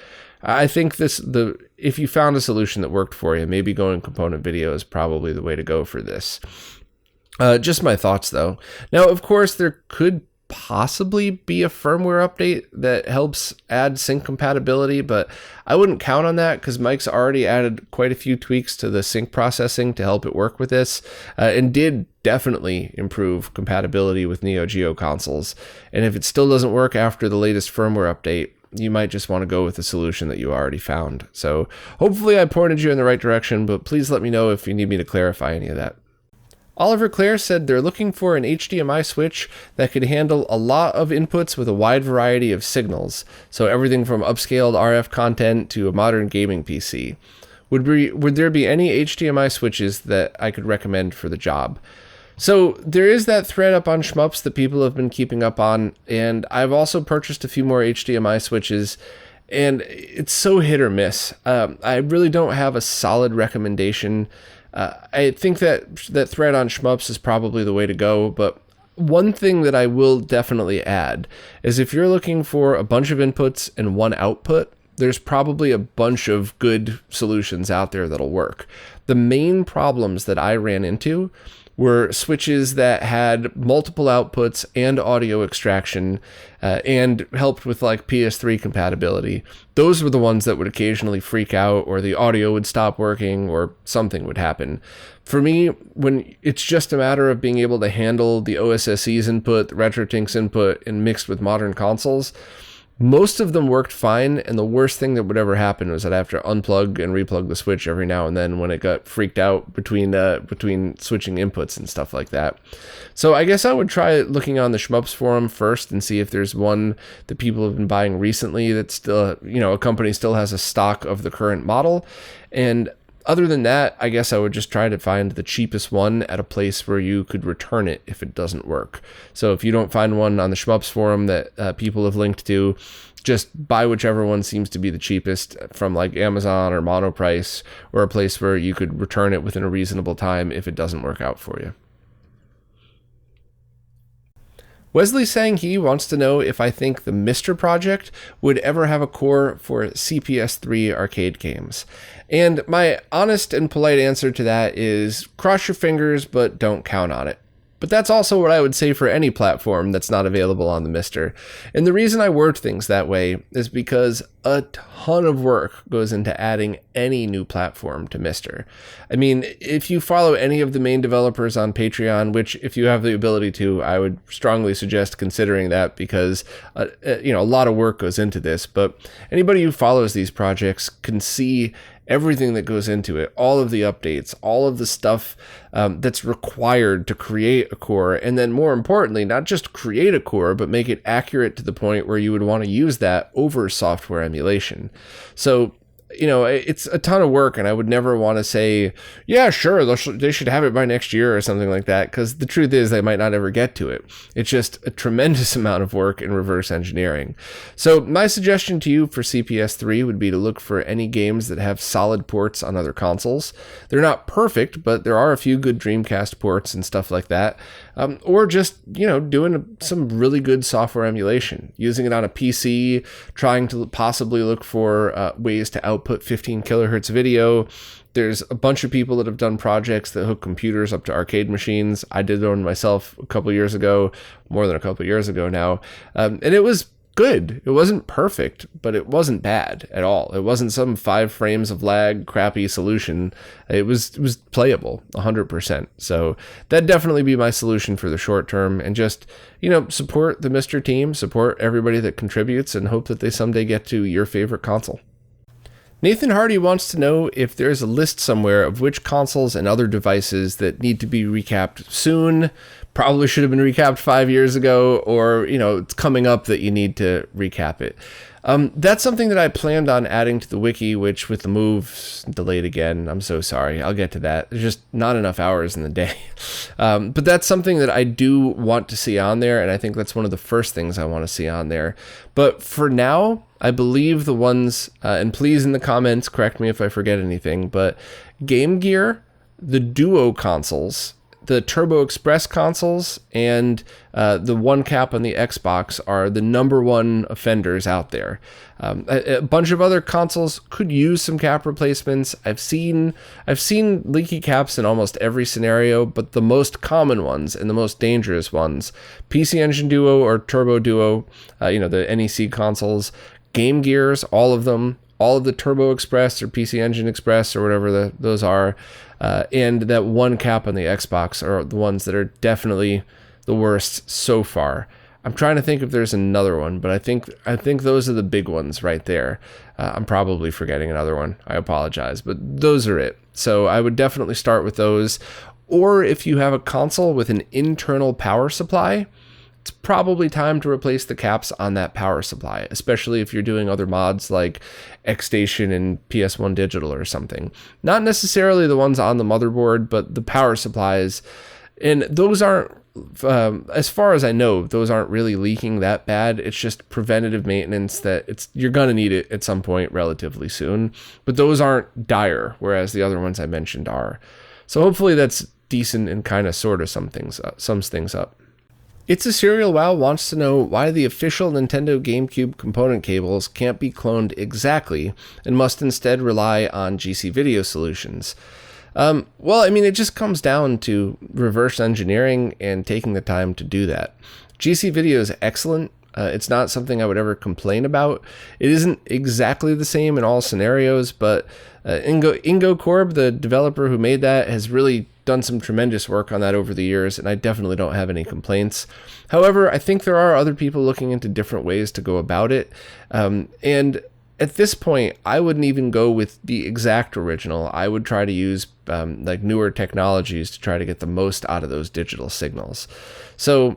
A: I think if you found a solution that worked for you, maybe going component video is probably the way to go for this. Just my thoughts, though. Now, of course, there could possibly be a firmware update that helps add sync compatibility, but I wouldn't count on that, because Mike's already added quite a few tweaks to the sync processing to help it work with this, and did definitely improve compatibility with Neo Geo consoles. And if it still doesn't work after the latest firmware update, you might just want to go with the solution that you already found. So hopefully I pointed you in the right direction, but please let me know if you need me to clarify any of that. Oliver Clare said they're looking for an HDMI switch that could handle a lot of inputs with a wide variety of signals. So everything from upscaled RF content to a modern gaming PC. Would there be any HDMI switches that I could recommend for the job? So there is that thread up on Shmups that people have been keeping up on, and I've also purchased a few more HDMI switches, and it's so hit or miss. I really don't have a solid recommendation. I think that thread on Shmups is probably the way to go, but one thing that I will definitely add is if you're looking for a bunch of inputs and one output, there's probably a bunch of good solutions out there that'll work. The main problems that I ran into were switches that had multiple outputs and audio extraction, and helped with like PS3 compatibility. Those were the ones that would occasionally freak out, or the audio would stop working, or something would happen. For me, when it's just a matter of being able to handle the OSSC's input, the RetroTINK's input, and mixed with modern consoles, most of them worked fine, and the worst thing that would ever happen was I'd have to unplug and replug the switch every now and then when it got freaked out between switching inputs and stuff like that. So I guess I would try looking on the Shmups forum first and see if there's one that people have been buying recently that still, you know, a company still has a stock of the current model. And other than that, I guess I would just try to find the cheapest one at a place where you could return it if it doesn't work. So if you don't find one on the Shmups forum that people have linked to, just buy whichever one seems to be the cheapest from like Amazon or Monoprice, or a place where you could return it within a reasonable time if it doesn't work out for you. Wesley saying he wants to know if I think the Mr. project would ever have a core for CPS3 arcade games. And my honest and polite answer to that is cross your fingers, but don't count on it. But that's also what I would say for any platform that's not available on the Mister. And the reason I word things that way is because a ton of work goes into adding any new platform to Mister. I mean, if you follow any of the main developers on Patreon, which if you have the ability to, I would strongly suggest considering that, because a lot of work goes into this. But anybody who follows these projects can see everything that goes into it, all of the updates, all of the stuff that's required to create a core, and then more importantly, not just create a core, but make it accurate to the point where you would want to use that over software emulation. So, you know, it's a ton of work, and I would never want to say, yeah, sure, they should have it by next year or something like that, because the truth is they might not ever get to it. It's just a tremendous amount of work in reverse engineering. So my suggestion to you for CPS3 would be to look for any games that have solid ports on other consoles. They're not perfect, but there are a few good Dreamcast ports and stuff like that. Or just, you know, doing some really good software emulation, using it on a PC, trying to possibly look for ways to output 15 kilohertz video. There's a bunch of people that have done projects that hook computers up to arcade machines. I did one myself a couple years ago, more than a couple years ago now, and it was good. It wasn't perfect, but it wasn't bad at all. It wasn't some 5 frames of lag crappy solution. It was playable 100%. So that'd definitely be my solution for the short term, and just, you know, support the Mr. team, support everybody that contributes, and hope that they someday get to your favorite console. Nathan Hardy wants to know if there's a list somewhere of which consoles and other devices that need to be recapped soon, probably should have been recapped 5 years ago, or, you know, it's coming up that you need to recap it. That's something that I planned on adding to the wiki, which with the move delayed again. I'm so sorry. I'll get to that. There's just not enough hours in the day. But that's something that I do want to see on there, and I think that's one of the first things I want to see on there. But for now, I believe the ones, and please in the comments correct me if I forget anything, but Game Gear, the Duo consoles, the Turbo Express consoles, and the one cap on the Xbox are the #1 offenders out there. A bunch of other consoles could use some cap replacements. I've seen leaky caps in almost every scenario, but the most common ones and the most dangerous ones, PC Engine Duo or Turbo Duo, the NEC consoles, Game Gears, all of them, all of the Turbo Express or PC Engine Express or whatever those are, and that one cap on the Xbox are the ones that are definitely the worst so far. I'm trying to think if there's another one, but I think those are the big ones right there. I'm probably forgetting another one. I apologize, but those are it. So I would definitely start with those. Or if you have a console with an internal power supply, it's probably time to replace the caps on that power supply, especially if you're doing other mods like XStation and PS1 Digital or something. Not necessarily the ones on the motherboard, but the power supplies. And those aren't, as far as I know, those aren't really leaking that bad. It's just preventative maintenance that you're going to need it at some point relatively soon. But those aren't dire, whereas the other ones I mentioned are. So hopefully that's decent and kind of sort of sums things up. It's a Serial Wow wants to know why the official Nintendo GameCube component cables can't be cloned exactly and must instead rely on GCVideo solutions. Well, I mean, it just comes down to reverse engineering and taking the time to do that. GCVideo is excellent. It's not something I would ever complain about. It isn't exactly the same in all scenarios, but Ingo Korb, the developer who made that, has really done some tremendous work on that over the years, and I definitely don't have any complaints. However, I think there are other people looking into different ways to go about it, and at this point, I wouldn't even go with the exact original. I would try to use like newer technologies to try to get the most out of those digital signals. So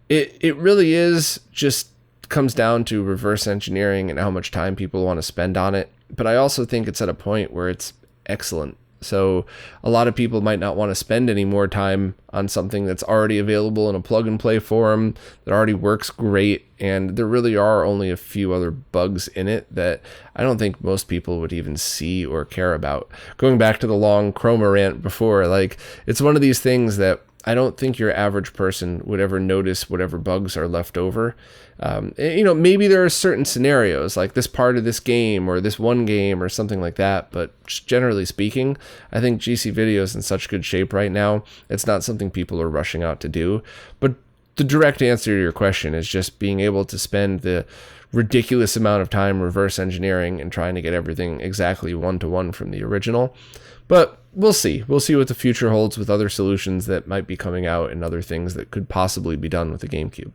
A: it really is just comes down to reverse engineering and how much time people want to spend on it. But I also think it's at a point where it's excellent. So a lot of people might not want to spend any more time on something that's already available in a plug and play form that already works great. And there really are only a few other bugs in it that I don't think most people would even see or care about. Going back to the long Chroma rant before, like, it's one of these things that I don't think your average person would ever notice whatever bugs are left over. Maybe there are certain scenarios like this part of this game or this one game or something like that. But just generally speaking, I think GCVideo is in such good shape right now. It's not something people are rushing out to do. But the direct answer to your question is just being able to spend the ridiculous amount of time reverse engineering and trying to get everything exactly one-to-one from the original. But we'll see. We'll see what the future holds with other solutions that might be coming out and other things that could possibly be done with the GameCube.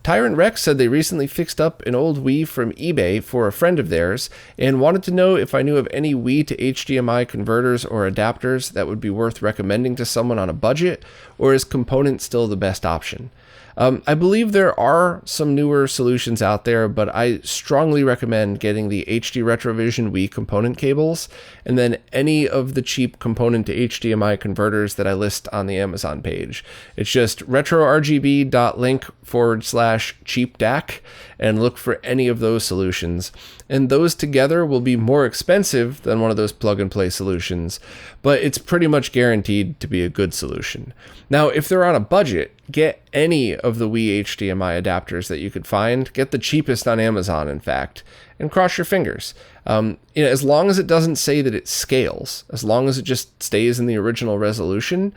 A: Tyrant Rex said they recently fixed up an old Wii from eBay for a friend of theirs and wanted to know if I knew of any Wii to HDMI converters or adapters that would be worth recommending to someone on a budget, or is component still the best option? I believe there are some newer solutions out there, but I strongly recommend getting the HD Retrovision Wii component cables, and then any of the cheap component to HDMI converters that I list on the Amazon page. It's just retrorgb.link/cheap DAC, and look for any of those solutions. And those together will be more expensive than one of those plug-and-play solutions, but it's pretty much guaranteed to be a good solution. Now, if they're on a budget, get any of the Wii HDMI adapters that you could find. Get the cheapest on Amazon, in fact, and cross your fingers. As long as it doesn't say that it scales, as long as it just stays in the original resolution,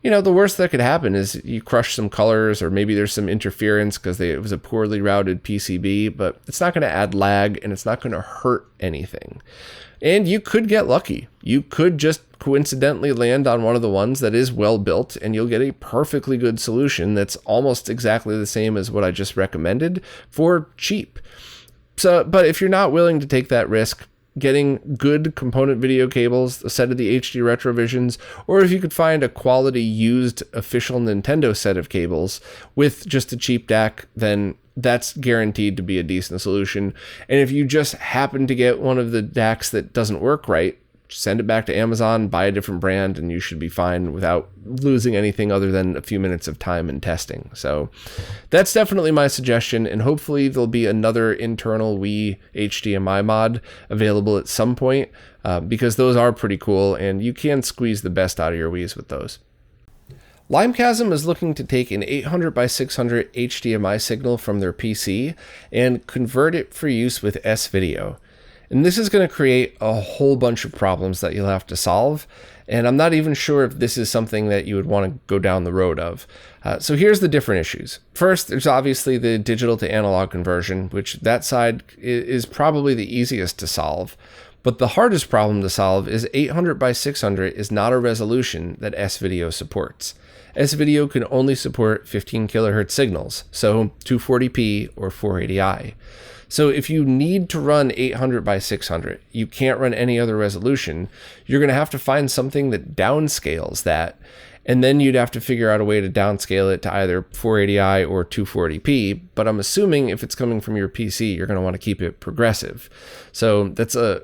A: the worst that could happen is you crush some colors, or maybe there's some interference because it was a poorly routed PCB, but it's not going to add lag and it's not going to hurt anything. And you could get lucky. You could just coincidentally land on one of the ones that is well built, and you'll get a perfectly good solution that's almost exactly the same as what I just recommended for cheap. But if you're not willing to take that risk, getting good component video cables, a set of the HD Retrovisions, or if you could find a quality used official Nintendo set of cables with just a cheap DAC, then that's guaranteed to be a decent solution. And if you just happen to get one of the DACs that doesn't work right, send it back to Amazon, buy a different brand, and you should be fine without losing anything other than a few minutes of time and testing. So that's definitely my suggestion, and hopefully there'll be another internal Wii HDMI mod available at some point, because those are pretty cool, and you can squeeze the best out of your Wiis with those. Limechasm is looking to take an 800x600 HDMI signal from their PC and convert it for use with S-Video. And this is going to create a whole bunch of problems that you'll have to solve, and I'm not even sure if this is something that you would want to go down the road of. So here's the different issues. First, there's obviously the digital to analog conversion, which that side is probably the easiest to solve. But the hardest problem to solve is 800x600 is not a resolution that S-Video supports. S-Video can only support 15 kHz signals, so 240p or 480i. So if you need to run 800x600, you can't run any other resolution, you're going to have to find something that downscales that, and then you'd have to figure out a way to downscale it to either 480i or 240p, but I'm assuming if it's coming from your PC, you're going to want to keep it progressive. So that's a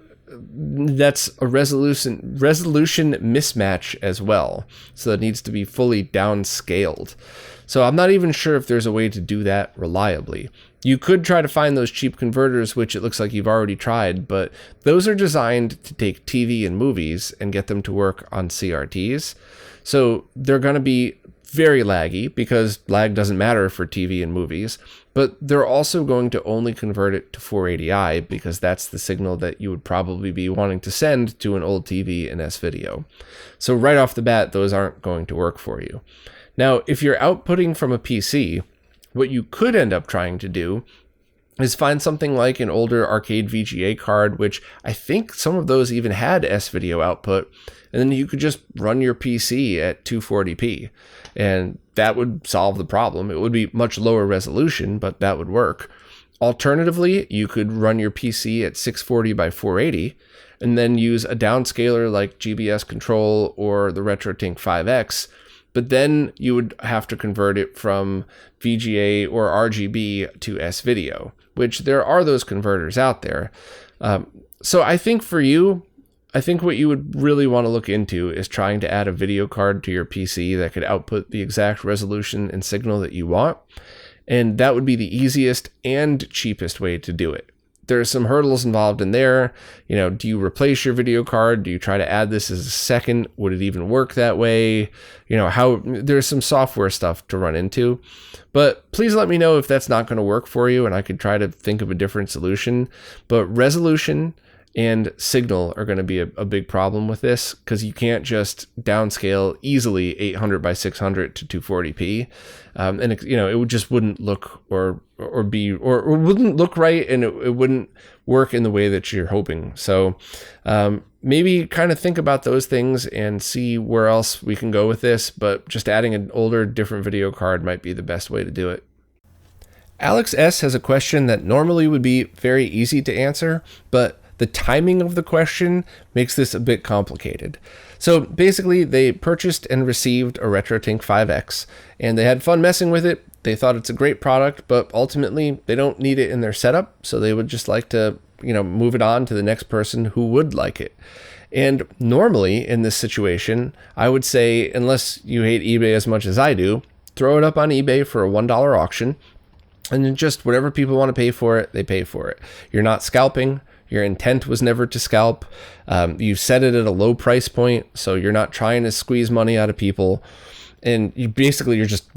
A: resolution mismatch as well, so it needs to be fully downscaled. So I'm not even sure if there's a way to do that reliably. You could try to find those cheap converters, which it looks like you've already tried, but those are designed to take TV and movies and get them to work on CRTs. So they're going to be very laggy, because lag doesn't matter for TV and movies, but they're also going to only convert it to 480i, because that's the signal that you would probably be wanting to send to an old TV in S-Video. So right off the bat, those aren't going to work for you. Now, if you're outputting from a PC, what you could end up trying to do is find something like an older arcade VGA card, which I think some of those even had S-Video output, and then you could just run your PC at 240p, and that would solve the problem. It would be much lower resolution, but that would work. Alternatively, you could run your PC at 640 by 480, and then use a downscaler like GBS Control or the RetroTINK 5X, but then you would have to convert it from VGA or RGB to S-Video, which there are those converters out there. So I think for you, I think what you would really want to look into is trying to add a video card to your PC that could output the exact resolution and signal that you want. And that would be the easiest and cheapest way to do it. There's some hurdles involved in there. Do you replace your video card? Do you try to add this as a second? Would it even work that way? There's some software stuff to run into, but please let me know if that's not going to work for you, and I could try to think of a different solution. But resolution and signal are going to be a big problem with this, because you can't just downscale easily 800x600 to 240p, and it just wouldn't look or wouldn't look right, and it wouldn't work in the way that you're hoping. So maybe kind of think about those things and see where else we can go with this, but just adding an older, different video card might be the best way to do it. Alex S. has a question that normally would be very easy to answer, but the timing of the question makes this a bit complicated. So basically, they purchased and received a RetroTINK 5X, and they had fun messing with it. They thought it's a great product, but ultimately they don't need it in their setup, so they would just like to, move it on to the next person who would like it. And normally in this situation, I would say, unless you hate eBay as much as I do, throw it up on eBay for a $1 auction, and then just whatever people want to pay for it, they pay for it. You're not scalping. Your intent was never to scalp. You set it at a low price point, so you're not trying to squeeze money out of people. And you're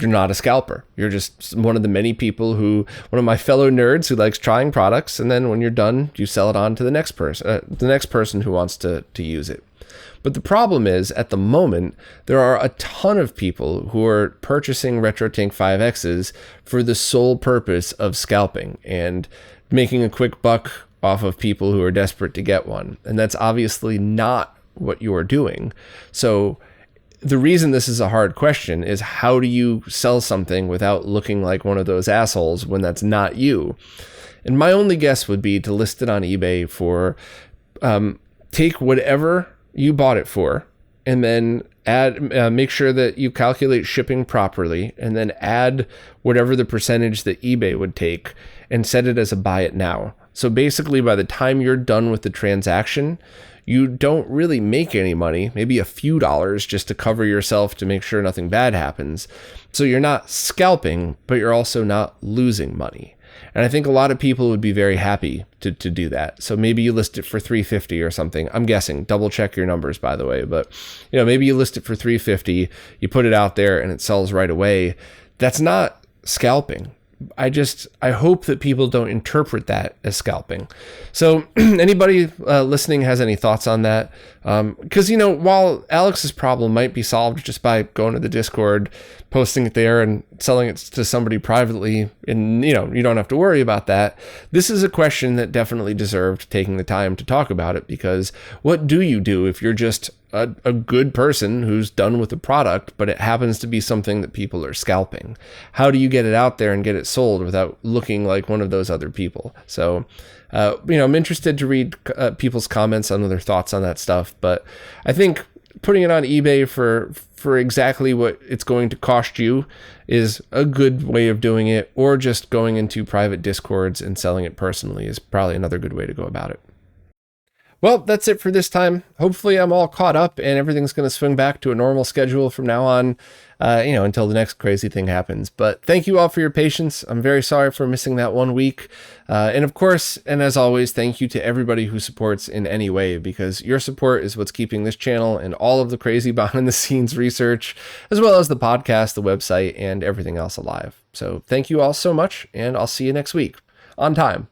A: not a scalper. You're just one of the many people one of my fellow nerds who likes trying products. And then when you're done, you sell it on to the next person who wants to use it. But the problem is, at the moment, there are a ton of people who are purchasing RetroTINK 5Xs for the sole purpose of scalping and making a quick buck off of people who are desperate to get one. And that's obviously not what you are doing. So the reason this is a hard question is, how do you sell something without looking like one of those assholes when that's not you? And my only guess would be to list it on eBay for, take whatever you bought it for, and then make sure that you calculate shipping properly, and then add whatever the percentage that eBay would take and set it as a buy it now. So basically, by the time you're done with the transaction, you don't really make any money, maybe a few dollars just to cover yourself to make sure nothing bad happens. So you're not scalping, but you're also not losing money. And I think a lot of people would be very happy to do that. So maybe you list it for $350 or something. I'm guessing. Double check your numbers, by the way. But maybe you list it for $350, you put it out there, and it sells right away. That's not scalping. I hope that people don't interpret that as scalping. So anybody listening has any thoughts on that? Because, while Alex's problem might be solved just by going to the Discord, posting it there and selling it to somebody privately, and, you don't have to worry about that. This is a question that definitely deserved taking the time to talk about it, because what do you do if you're just a good person who's done with the product, but it happens to be something that people are scalping? How do you get it out there and get it sold without looking like one of those other people? So, I'm interested to read people's comments on their thoughts on that stuff, but I think putting it on eBay for exactly what it's going to cost you is a good way of doing it, or just going into private Discords and selling it personally is probably another good way to go about it. Well, that's it for this time. Hopefully I'm all caught up and everything's going to swing back to a normal schedule from now on, until the next crazy thing happens. But thank you all for your patience. I'm very sorry for missing that 1 week. And of course, and as always, thank you to everybody who supports in any way, because your support is what's keeping this channel and all of the crazy behind the scenes research, as well as the podcast, the website, and everything else alive. So thank you all so much, and I'll see you next week on time.